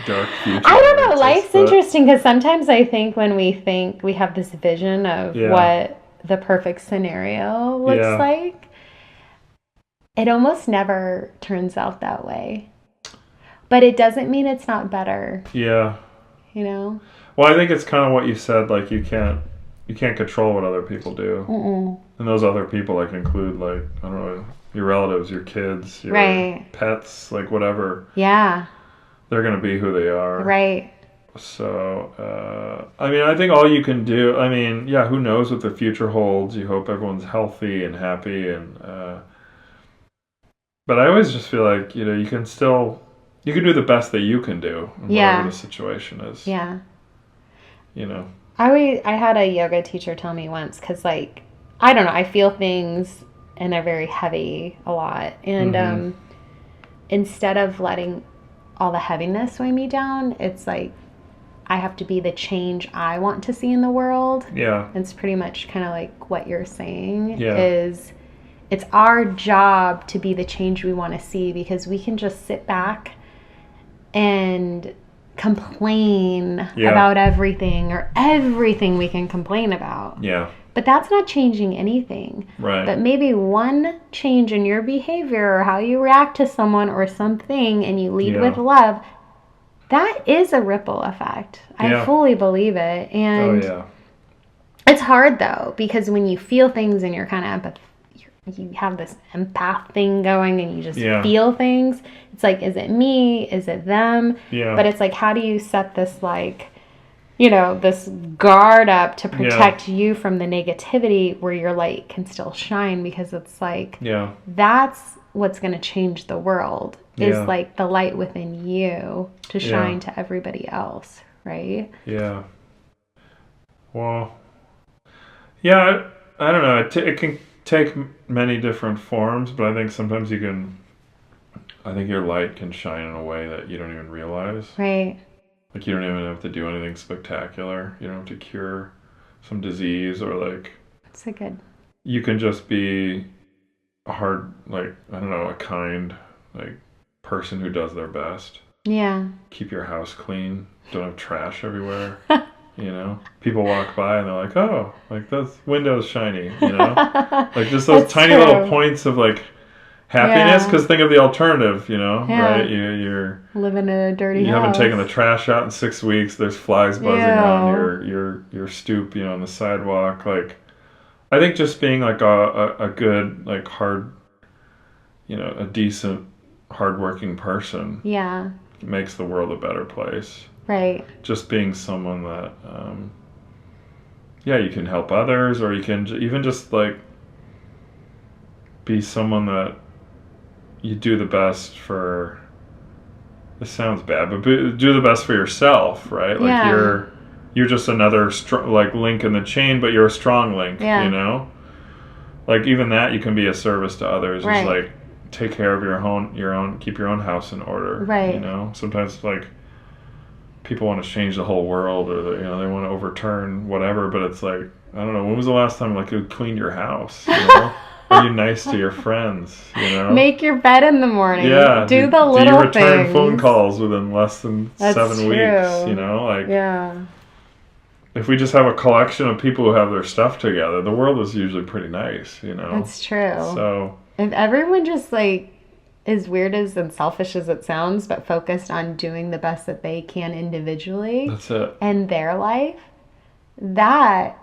dark future. I don't know, life's interesting, because sometimes I think when we think we have this vision of what the perfect scenario looks like, it almost never turns out that way. But it doesn't mean it's not better. Yeah. Well, I think it's kind of what you said, like you can't control what other people do. Mm-mm. And those other people like include, like, I don't know, your relatives, your kids, your pets, like whatever. Yeah. They're going to be who they are. Right. So, I mean, I think all you can do, who knows what the future holds. You hope everyone's healthy and happy. But I always just feel like, you can do the best that you can do in whatever the situation is. Yeah. I had a yoga teacher tell me once, because, like, I don't know, I feel things and they're very heavy a lot. And instead of letting all the heaviness weigh me down, it's like I have to be the change I want to see in the world. Yeah. It's pretty much kind of like what you're saying Yeah. is it's our job to be the change we want to see, because we can just sit back and complain about everything, or everything we can complain about. Yeah. But that's not changing anything. Right. But maybe one change in your behavior or how you react to someone or something, and you lead with love, that is a ripple effect. I fully believe it. And it's hard though, because when you feel things and you're kind of you have this empath thing going, and you just feel things. It's like, is it me? Is it them? Yeah. But it's like, how do you set this, like, you know, this guard up to protect you from the negativity, where your light can still shine? Because it's like, that's what's going to change the world, is like the light within you to shine to everybody else, right? Yeah. Well, yeah, I don't know. It can take many different forms, but I think sometimes I think your light can shine in a way that you don't even realize. Right. Like, you don't even have to do anything spectacular. You don't have to cure some disease, or like... That's so good. You can just be a kind, like, person who does their best. Yeah. Keep your house clean. Don't have trash everywhere. You know, people walk by and they're like, "Oh, like this window's shiny." You know, like just those tiny little points of like happiness. Because think of the alternative. You know, right? You're living in a dirty house. You haven't taken the trash out in 6 weeks. There's flies buzzing around your stoop. You know, on the sidewalk. Like, I think just being like a good, like, hard, you know, a decent, hardworking person. Yeah. Makes the world a better place. Right. Just being someone that, you can help others, or you can even just, like, be someone that you do the best for. This sounds bad, but do the best for yourself, right? Like, you're just another link in the chain, but you're a strong link, you know? Like, even that, you can be a service to others. Right. Is like, take care of your own, keep your own house in order. Right. You know? Sometimes, like, people want to change the whole world, or they want to overturn whatever, but it's like, I don't know, when was the last time, like, you cleaned your house, you know? Are you nice to your friends, you know? Make your bed in the morning. Yeah. Do the little things. Do you return phone calls within less than 7 weeks, you know? Like, if we just have a collection of people who have their stuff together, the world is usually pretty nice, you know? That's true. So if everyone just, like, as weird and selfish as it sounds, but focused on doing the best that they can individually. That's it. And their life, that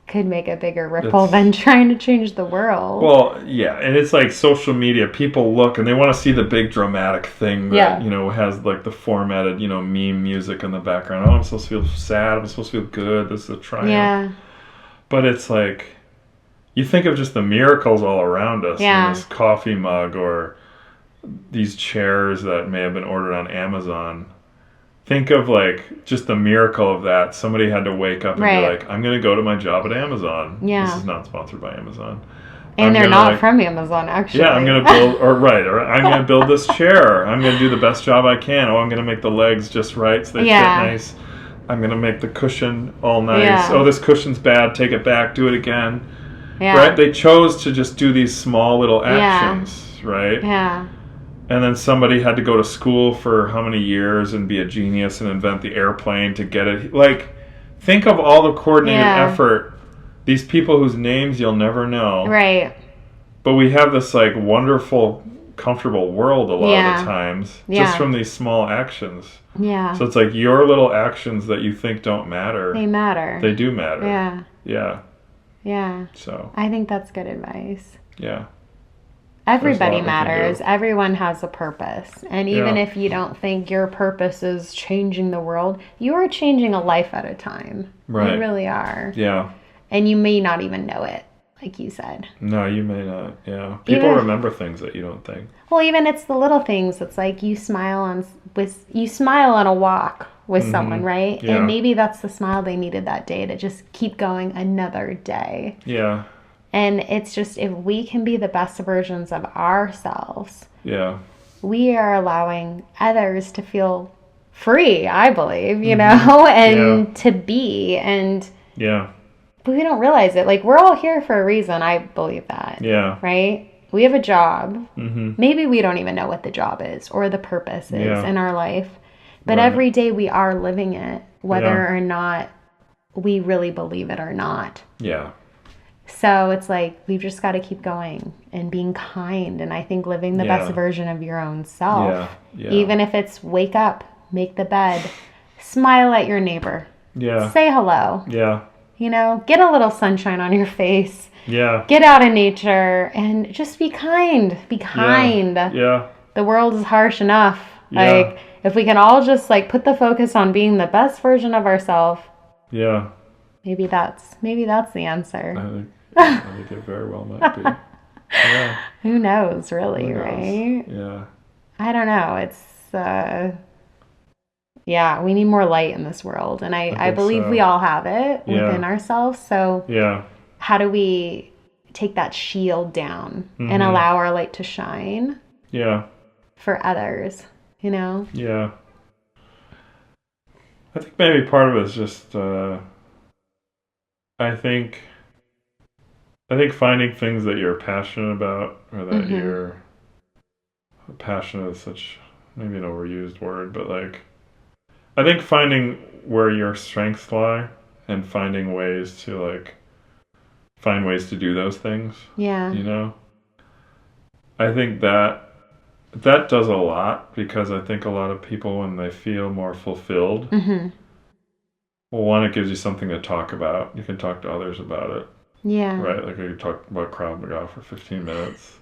could make a bigger ripple than trying to change the world. Well, yeah, and it's like social media. People look and they want to see the big dramatic thing that, has, like, the formatted, meme music in the background. Oh, I'm supposed to feel sad. I'm supposed to feel good. This is a triumph. Yeah. But it's like, you think of just the miracles all around us. In this coffee mug, or these chairs that may have been ordered on Amazon. Think of, like, just the miracle of that. Somebody had to wake up and be like, I'm going to go to my job at Amazon. Yeah. This is not sponsored by Amazon. And they're not from Amazon, actually. Yeah, I'm going to build, or I'm going to build this chair. I'm going to do the best job I can. Oh, I'm going to make the legs just right so they fit nice. I'm going to make the cushion all nice. Yeah. Oh, this cushion's bad. Take it back. Do it again. Yeah. Right? They chose to just do these small little actions, right? Yeah. And then somebody had to go to school for how many years and be a genius and invent the airplane to get it. Like, think of all the coordinated effort. These people whose names you'll never know. Right. But we have this, like, wonderful, comfortable world a lot of the times. Just from these small actions. Yeah. So it's like your little actions that you think don't matter. They matter. They do matter. Yeah. Yeah. Yeah. So. I think that's good advice. Yeah. Everybody matters. Everyone has a purpose. And even if you don't think your purpose is changing the world, you are changing a life at a time. Right. You really are. Yeah. And you may not even know it, like you said. No, you may not. Yeah. People remember things that you don't think. Well, even it's the little things. It's like you smile on a walk with someone, right? Yeah. And maybe that's the smile they needed that day to just keep going another day. Yeah. And it's just, if we can be the best versions of ourselves, we are allowing others to feel free, I believe, you know, and to be, and but we don't realize it. Like, we're all here for a reason. I believe that. Yeah. Right? We have a job. Maybe we don't even know what the job is or the purpose is in our life. But every day we are living it, whether or not we really believe it or not. Yeah. So it's like, we've just got to keep going and being kind. And I think living the best version of your own self. Yeah. Even if it's wake up, make the bed, smile at your neighbor. Yeah. Say hello. Yeah. You know, get a little sunshine on your face. Yeah. Get out in nature and just be kind. Be kind. Yeah. The world is harsh enough. Yeah. Like, if we can all just like put the focus on being the best version of ourselves. Yeah. Maybe that's the answer. I think it very well might be. Yeah. Who knows, really, Who knows? Right? Yeah. I don't know. It's we need more light in this world, and I believe we all have it within ourselves. So how do we take that shield down and allow our light to shine? Yeah. For others, you know? Yeah. I think maybe part of it is just I think finding things that you're passionate about, or that you're passionate is such maybe an overused word, but like, I think finding where your strengths lie and finding ways to do those things. Yeah. You know? I think that does a lot, because I think a lot of people, when they feel more fulfilled, well, one, it gives you something to talk about. You can talk to others about it. Yeah. Right? Like, you talk about Krav Maga for 15 minutes.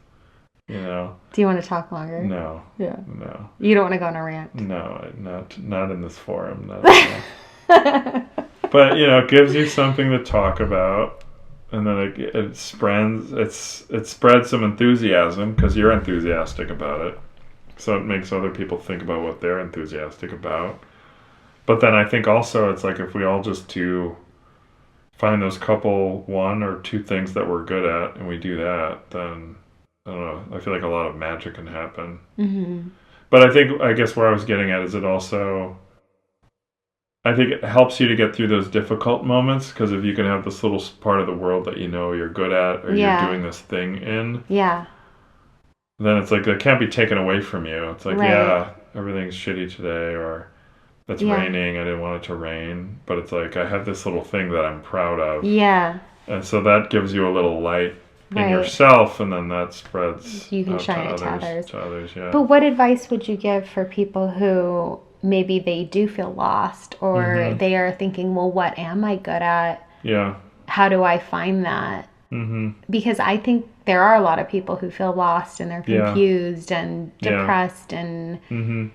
You know? Do you want to talk longer? No. Yeah. No. You don't want to go on a rant? No, not in this forum. But, you know, it gives you something to talk about, and then it spreads some enthusiasm, because you're enthusiastic about it. So it makes other people think about what they're enthusiastic about. But then I think also it's like, if we all just find those couple, one or two things that we're good at, and we do that, then I don't know, I feel like a lot of magic can happen. But I guess where I was getting at is, I think it helps you to get through those difficult moments, because if you can have this little part of the world that you know you're good at, or you're doing this thing in, then it's like, that can't be taken away from you. It's like, everything's shitty today, or it's raining, I didn't want it to rain, but it's like, I have this little thing that I'm proud of. Yeah. And so that gives you a little light in yourself, and then that spreads. You can shine it to others. Yeah. But what advice would you give for people who maybe they do feel lost, or they are thinking, well, what am I good at? Yeah. How do I find that? Because I think there are a lot of people who feel lost, and they're confused and depressed, and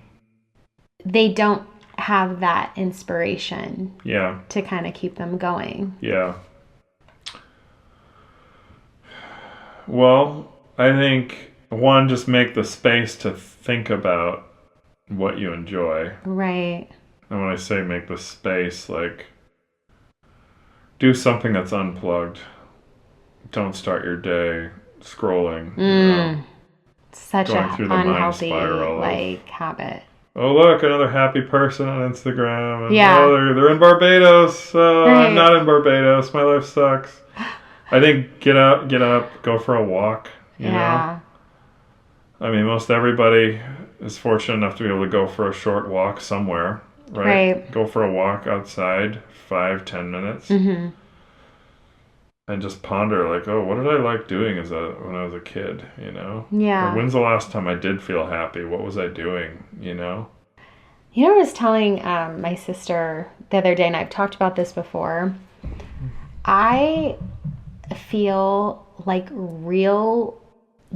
they don't have that inspiration to kind of keep them going. Yeah. Well, I think, one, just make the space to think about what you enjoy. Right. And when I say make the space, like, do something that's unplugged. Don't start your day scrolling. You know, such an unhealthy habit. Oh, look, another happy person on Instagram. And, they're in Barbados. I'm not in Barbados. My life sucks. I think get up, go for a walk, you know? I mean, most everybody is fortunate enough to be able to go for a short walk somewhere, right? Go for a walk outside, 5-10 minutes. And just ponder, like, oh, what did I like doing when I was a kid, you know? Yeah. Or when's the last time I did feel happy? What was I doing, you know? You know, I was telling my sister the other day, and I've talked about this before, I feel like real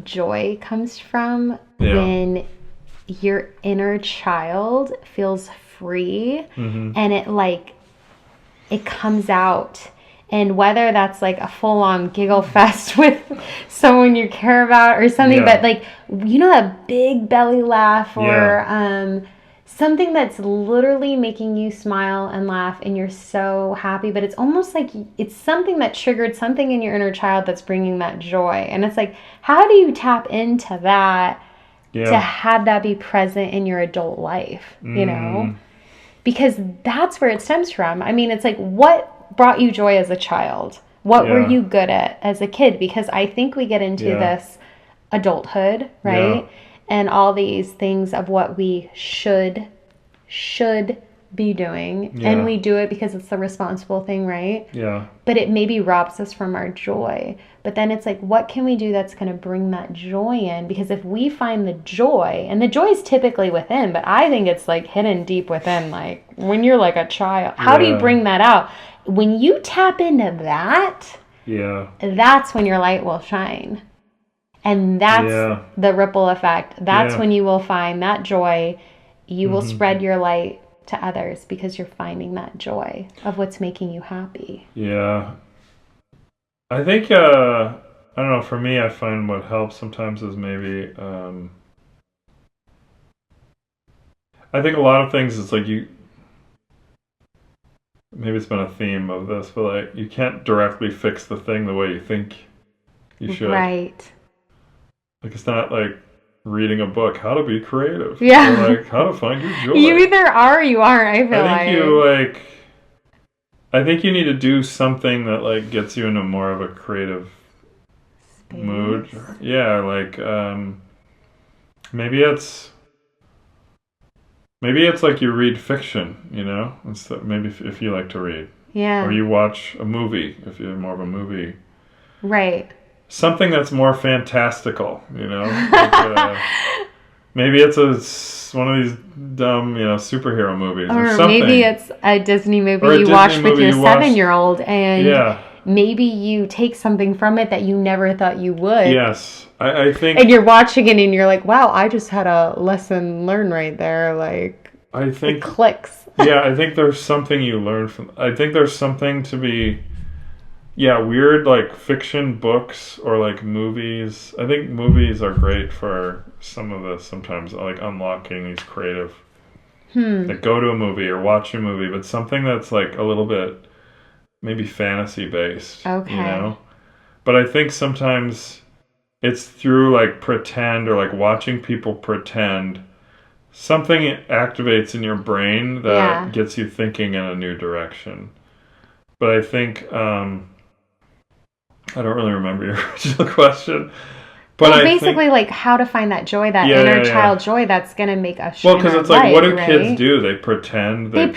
joy comes from when your inner child feels free, and it comes out. And whether that's like a full-on giggle fest with someone you care about or something, but like, you know, a big belly laugh, or something that's literally making you smile and laugh, and you're so happy, but it's almost like it's something that triggered something in your inner child that's bringing that joy. And it's like, how do you tap into that to have that be present in your adult life, you know? because that's where it stems from. I mean, it's like, what brought you joy as a child? What were you good at as a kid? Because I think we get into this adulthood, right? And all these things of what we should be doing, and we do it because it's the responsible thing, right? But it maybe robs us from our joy. But then it's like, what can we do that's going to bring that joy in? Because if we find the joy, and the joy is typically within, but I think it's like hidden deep within, like when you're like a child, how do you bring that out? When you tap into that, that's when your light will shine. And that's the ripple effect. That's when you will find that joy. You will spread your light to others because you're finding that joy of what's making you happy. I think, I don't know, for me, I find what helps sometimes is maybe, I think a lot of things, it's like maybe it's been a theme of this, but like, you can't directly fix the thing the way you think you should. Right. Like, it's not like reading a book, how to be creative. Or like, how to find your joy. You either are or you aren't, I feel like. I think you need to do something that like gets you into more of a creative mood. Yeah, like maybe it's like you read fiction, you know? Maybe if you like to read. Or you watch a movie if you're more of a movie. Right. Something that's more fantastical, you know? Like, maybe it's one of these dumb, superhero movies or something. Maybe it's a Disney movie you watch with your 7-year-old, and maybe you take something from it that you never thought you would. Yes, I think. And you're watching it and you're like, wow, I just had a lesson learned right there. Like, I think it clicks. I think there's something you learn from. I think there's something to be. Weird like fiction books or like movies. I think movies are great for some of this sometimes, like unlocking these creative. Like go to a movie or watch a movie, but something that's like a little bit maybe fantasy based. Okay. You know? But I think sometimes it's through like pretend or like watching people pretend. Something activates in your brain that gets you thinking in a new direction. But I think I don't really remember your original question. But well, basically, like how to find that joy, that inner child joy that's going to make us shine. Well, because it's like, what do kids do? They pretend, they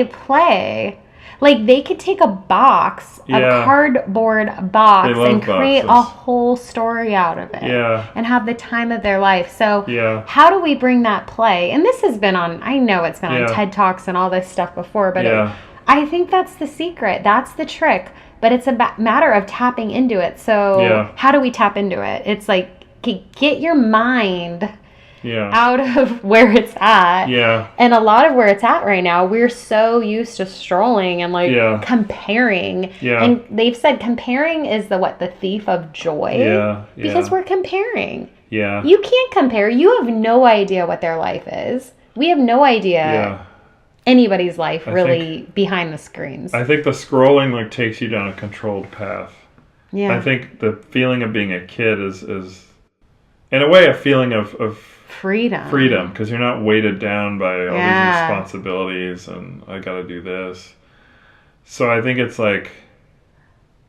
play. Like, they could take a box, a cardboard box, and create a whole story out of it. And have the time of their life. So, how do we bring that play? And this has been on, I know it's been on TED Talks and all this stuff before, but I think that's the secret. That's the trick. But it's a matter of tapping into it. So how do we tap into it? It's like, get your mind out of where it's at. And a lot of where it's at right now, we're so used to strolling and like comparing. And they've said comparing is the thief of joy. Because we're comparing. You can't compare. You have no idea what their life is. We have no idea anybody's life behind the screens. I think the scrolling like takes you down a controlled path. I think the feeling of being a kid is in a way a feeling of freedom because you're not weighted down by all these responsibilities and I gotta do this. So I think it's like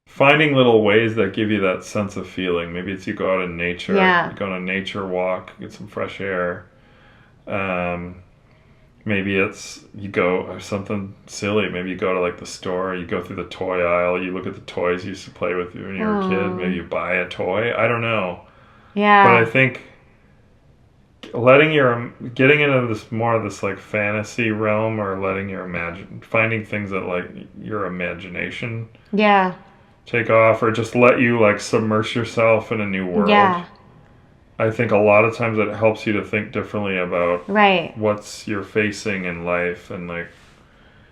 finding little ways that give you that sense of feeling. Maybe it's you go out in nature, you go on a nature walk, get some fresh air. Maybe it's you go something silly. Maybe you go to like the store, you go through the toy aisle, you look at the toys you used to play with when you were a kid. Maybe you buy a toy. I don't know. But I think getting into this more of this like fantasy realm or finding things that like your imagination take off or just let you like submerge yourself in a new world. I think a lot of times it helps you to think differently about what's you're facing in life and like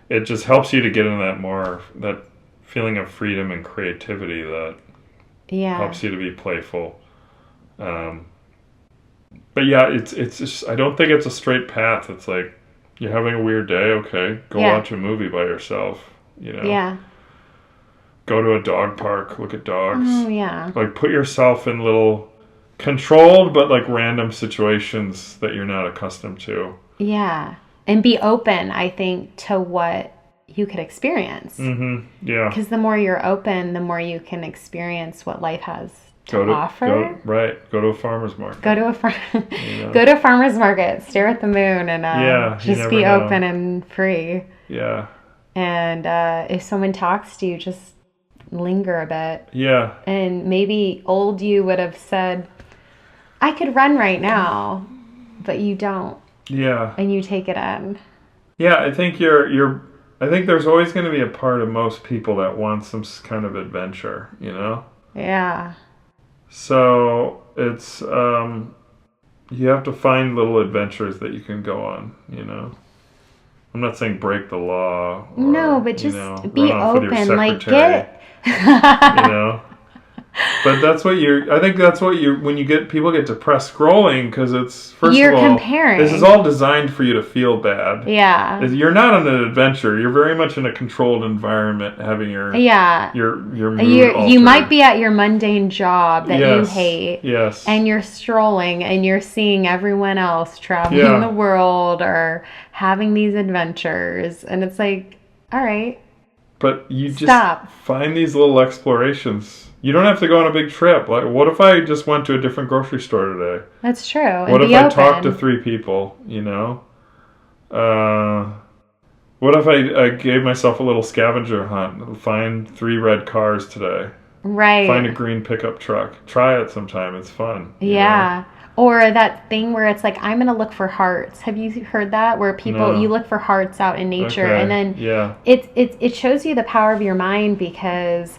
it just helps you to get into that feeling of freedom and creativity that helps you to be playful. But it's just I don't think it's a straight path. It's like you're having a weird day, okay, go watch a movie by yourself, you know. Go to a dog park, look at dogs. Like put yourself in little controlled but like random situations that you're not accustomed to. And be open, I think, to what you could experience. Yeah. Because the more you're open, the more you can experience what life has to offer. Go to a farmer's market. Go to a farmer's market. Stare at the moon and just be open and free. Yeah. And if someone talks to you, just linger a bit. Yeah. And maybe old you would have said, I could run right now, but you don't. Yeah. And you take it in. Yeah, I think I think there's always going to be a part of most people that wants some kind of adventure, you know? Yeah. So it's, you have to find little adventures that you can go on, you know? I'm not saying break the law. Or, no, but just be open. Like, get... you know? But I think that's what when people get depressed scrolling, because it's, first of all, comparing. This is all designed for you to feel bad. Yeah. You're not on an adventure. You're very much in a controlled environment, having your mood altered. You might be at your mundane job that you hate. Yes. And you're strolling and you're seeing everyone else traveling the world or having these adventures. And it's like, all right. But you just find these little explorations. You don't have to go on a big trip. Like, what if I just went to a different grocery store today? That's true. What if I talked to 3 people, you know? What if I gave myself a little scavenger hunt? Find 3 red cars today. Right. Find a green pickup truck. Try it sometime. It's fun. Yeah. Know? Or that thing where it's like, I'm going to look for hearts. Have you heard that? Where you look for hearts out in nature. Okay. And then it shows you the power of your mind because,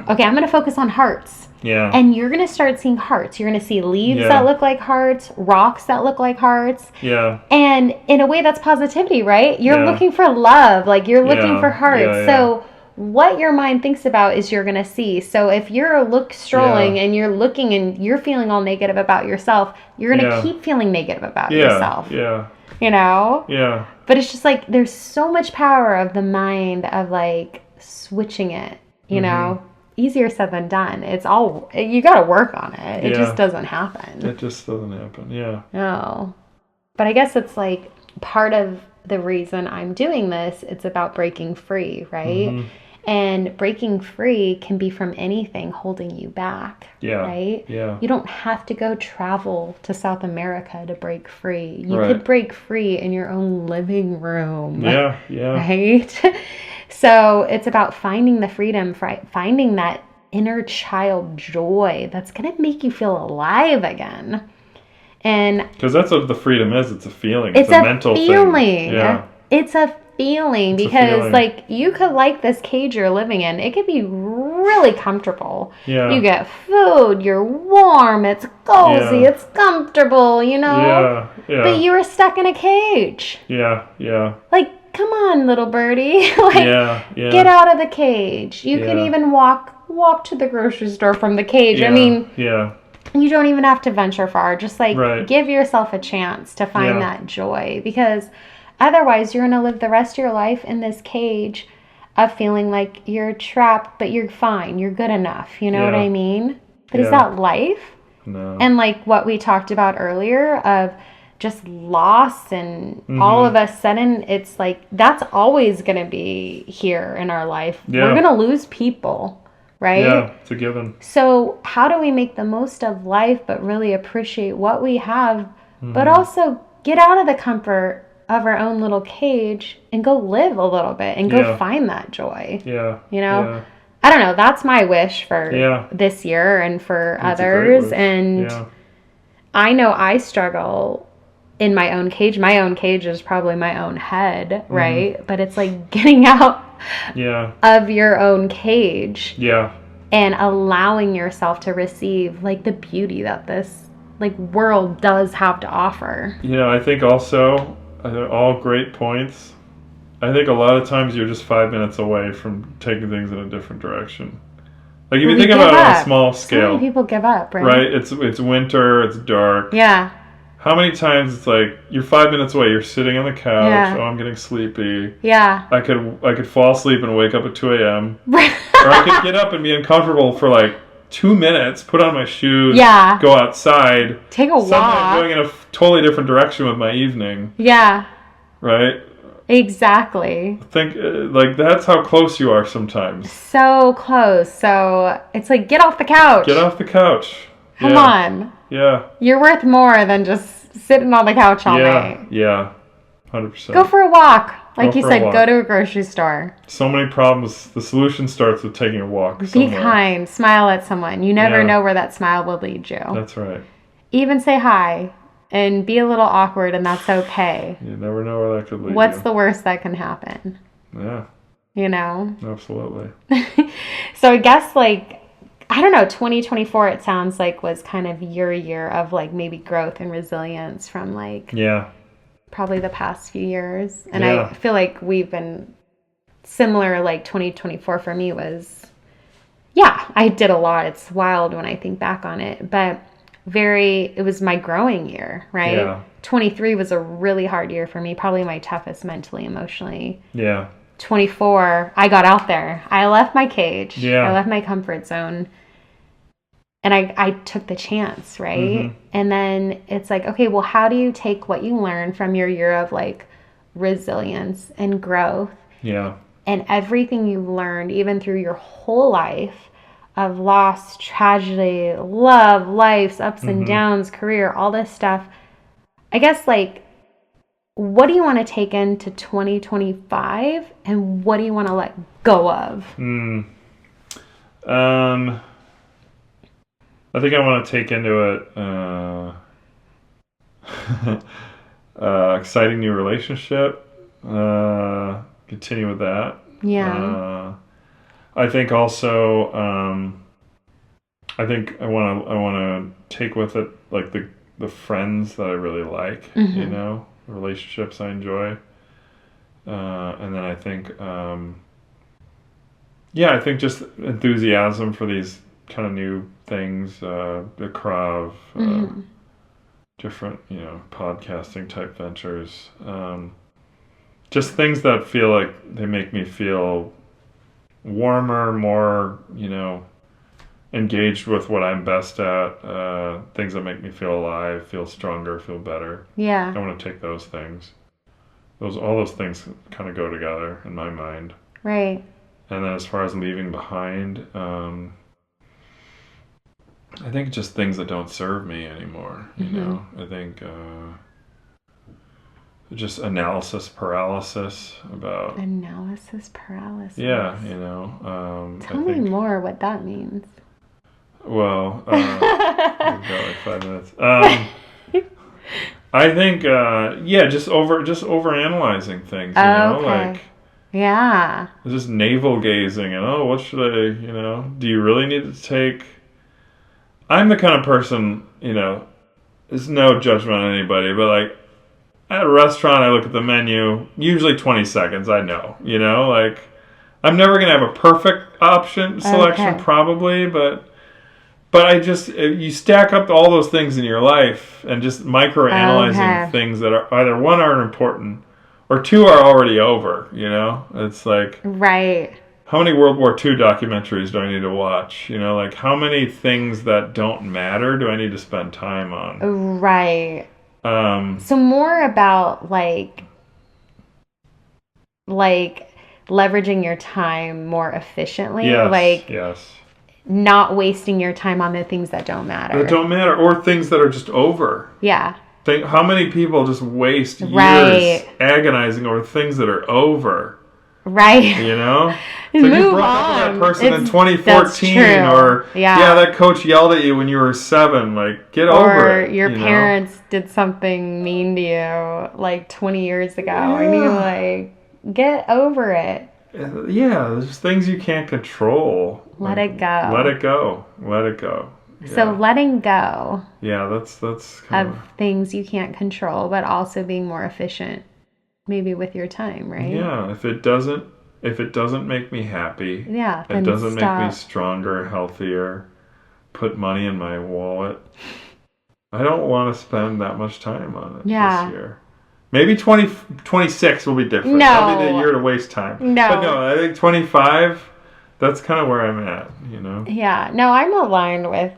okay, I'm going to focus on hearts. Yeah. And you're going to start seeing hearts. You're going to see leaves that look like hearts, rocks that look like hearts. Yeah. And in a way, that's positivity, right? You're looking for love. Like, you're looking for hearts. Yeah. So what your mind thinks about is you're going to see. So if you're strolling and you're looking and you're feeling all negative about yourself, you're going to keep feeling negative about yourself. Yeah. You know? Yeah. But it's just like, there's so much power of the mind of like switching it, you know? Easier said than done. It's all, you got to work on it. It just doesn't happen. It just doesn't happen. Yeah. No. But I guess it's like part of the reason I'm doing this, it's about breaking free, right? And breaking free can be from anything holding you back, right? Yeah. You don't have to go travel to South America to break free. You could break free in your own living room. Yeah. Right? So it's about finding the freedom, finding that inner child joy that's going to make you feel alive again. And because that's what the freedom is. It's a feeling. It's a mental thing. Yeah. It's a feeling because like you could like this cage you're living in. It could be really comfortable. Yeah. You get food, you're warm, it's cozy, it's comfortable, you know? Yeah. But you were stuck in a cage. Yeah. Like, come on, little birdie. Like, get out of the cage. You can even walk to the grocery store from the cage. I mean, you don't even have to venture far. Just like give yourself a chance to find that joy because otherwise you're going to live the rest of your life in this cage of feeling like you're trapped, but you're fine. You're good enough. You know what I mean? But is that life? No. And like what we talked about earlier of just loss and all of a sudden it's like that's always going to be here in our life. We're going to lose people. Right? Yeah, it's a given. So how do we make the most of life but really appreciate what we have, but also get out of the comfort of our own little cage and go live a little bit and go find that joy? Yeah. You know? Yeah. I don't know. That's my wish for this year and for others. And I know I struggle in my own cage. My own cage is probably my own head, right? But it's like getting out of your own cage and allowing yourself to receive like the beauty that this like world does have to offer. You know, I think also all great points. I think a lot of times you're just 5 minutes away from taking things in a different direction. Like if you think about it on a small scale, so many people give up, right? Right? It's winter, it's dark. Yeah. How many times it's like you're 5 minutes away, you're sitting on the couch, I'm getting sleepy. Yeah. I could fall asleep and wake up at 2 a.m. Or I could get up and be uncomfortable for like 2 minutes, put on my shoes, go outside. Take a walk. Sometimes going in a totally different direction with my evening. Yeah. right? Exactly. Think, like, that's how close you are sometimes. So close. So it's like, get off the couch. Get off the couch. Come on. Yeah. You're worth more than just sitting on the couch all night. Yeah. 100%. Go for a walk. Like you said, go to a grocery store. So many problems. The solution starts with taking a walk somewhere. Be kind. Smile at someone. You never know where that smile will lead you. That's right. Even say hi. And be a little awkward, and that's okay. You never know where that could lead. What's the worst that can happen? Yeah. You know? Absolutely. So I guess, like, I don't know, 2024, it sounds like, was kind of your year of, like, maybe growth and resilience from, like, probably the past few years. And I feel like we've been similar, like, 2024 for me was, I did a lot. It's wild when I think back on it. But it was my growing year, right? Yeah. 23 was a really hard year for me, probably my toughest mentally, emotionally. Yeah. 24, I got out there. I left my cage. Yeah. I left my comfort zone. And I took the chance, right? Mm-hmm. And then it's like, okay, well, how do you take what you learned from your year of, like, resilience and growth? Yeah. And everything you've learned, even through your whole life, of loss, tragedy, love, life's ups and downs, career, all this stuff. I guess, like, what do you want to take into 2025 and what do you want to let go of? I think I want to take into it exciting new relationship, continue with that. Yeah. I think also, I think I want to take with it, like, the friends that I really like, you know, relationships I enjoy. And then I think, I think just enthusiasm for these kind of new things, the crav, different, you know, podcasting type ventures. Just things that feel like they make me feel warmer, more, you know, engaged with what I'm best at, things that make me feel alive, feel stronger, feel better. Yeah. I want to take those things. All those things kind of go together in my mind. Right. And then as far as leaving behind, I think just things that don't serve me anymore, you know. I think just analysis paralysis. Yeah, you know. Tell me more what that means. Well, we've got like 5 minutes. I think, just over analyzing things, you know, like. Yeah. Just navel gazing and, what should I, you know, do you really need to take? I'm the kind of person, you know, there's no judgment on anybody, but, like, at a restaurant, I look at the menu, usually 20 seconds, I know, you know, like, I'm never going to have a perfect option selection, probably, but I just, you stack up all those things in your life and just micro-analyzing things that are either, one, aren't important, or two, are already over, you know? It's like... Right. How many World War II documentaries do I need to watch? You know, like, how many things that don't matter do I need to spend time on? Right. So more about, like leveraging your time more efficiently. Yes. Not wasting your time on the things that don't matter. Or things that are just over. Yeah. How many people just waste years agonizing over things that are over? Right. You know? It's like you broke up with that person in 2014, or that coach yelled at you when you were 7. Like, get over it. Or your parents did something mean to you like 20 years ago, and you like, get over it. Yeah, there's things you can't control. Let it go. Let it go. Yeah. So letting go. Yeah, that's kind of things you can't control, but also being more efficient, maybe with your time, right? Yeah, if it doesn't make me happy, it doesn't make me stronger, healthier, put money in my wallet, I don't want to spend that much time on it this year. Maybe 26 will be different. No. That'll be the year to waste time. No. But no, I think 25, that's kind of where I'm at, you know? Yeah. No, I'm aligned with...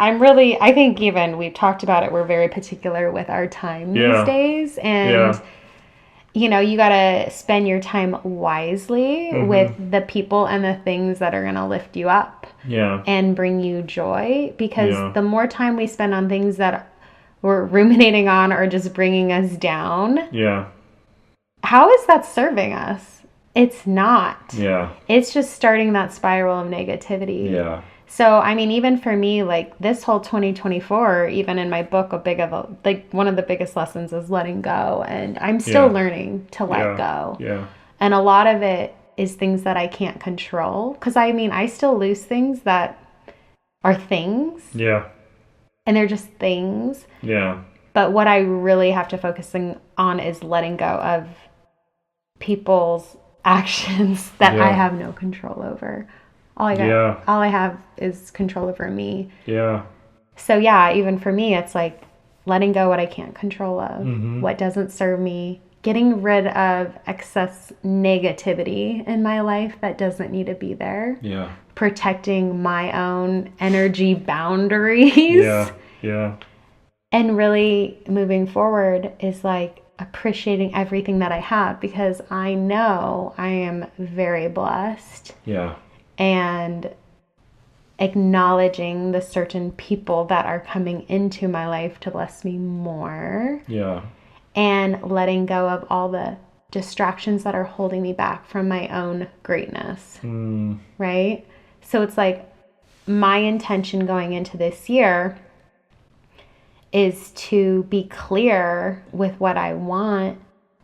I think even we've talked about it, we're very particular with our time these days. And you got to spend your time wisely with the people and the things that are going to lift you up and bring you joy. Because the more time we spend on things that we're ruminating on or just bringing us down, how is that serving us? It's not. It's just starting that spiral of negativity. So, I mean, even for me, like this whole 2024, even in my book, one of the biggest lessons is letting go. And I'm still learning to let go. And a lot of it is things that I can't control. Because, I mean, I still lose things that are things. And they're just things. But what I really have to focus on is letting go of people's actions that I have no control over. All I have is control over me. So even for me, it's like letting go what I can't control of, what doesn't serve me, getting rid of excess negativity in my life that doesn't need to be there. Protecting my own energy boundaries. And really moving forward is like appreciating everything that I have, because I know I am very blessed. And acknowledging the certain people that are coming into my life to bless me more. And letting go of all the distractions that are holding me back from my own greatness. Right? So it's like my intention going into this year is to be clear with what I want,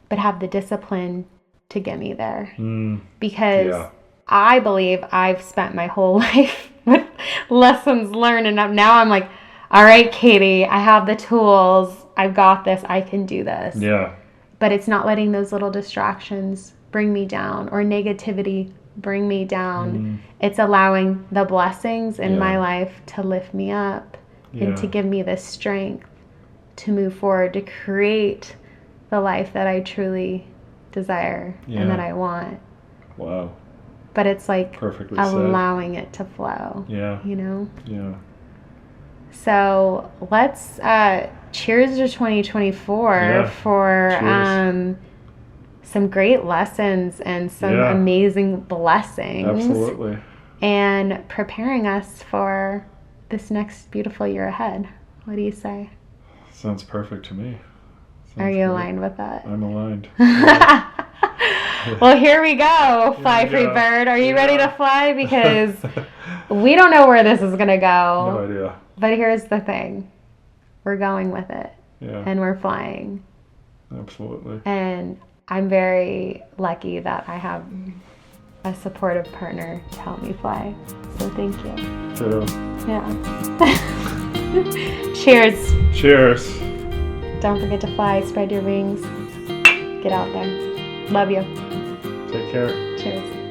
but have the discipline to get me there. Because I believe I've spent my whole life with lessons learned, and now I'm like, all right, Katie, I have the tools. I've got this. I can do this. But it's not letting those little distractions bring me down or negativity bring me down. It's allowing the blessings in my life to lift me up and to give me the strength to move forward, to create the life that I truly desire and that I want. Wow. But it's like perfectly allowing it to flow. So let's cheers to 2024 for some great lessons and some amazing blessings. Absolutely. And preparing us for this next beautiful year ahead. What do you say? Sounds perfect to me. Are you aligned with that? I'm aligned. Well, here we go, fly free bird. Are you ready to fly? Because we don't know where this is going to go. No idea. But here's the thing. We're going with it. And we're flying. Absolutely. And I'm very lucky that I have a supportive partner to help me fly. So thank you. Ditto. Cheers. Cheers. Don't forget to fly, spread your wings, get out there. Love you. Take care. Cheers.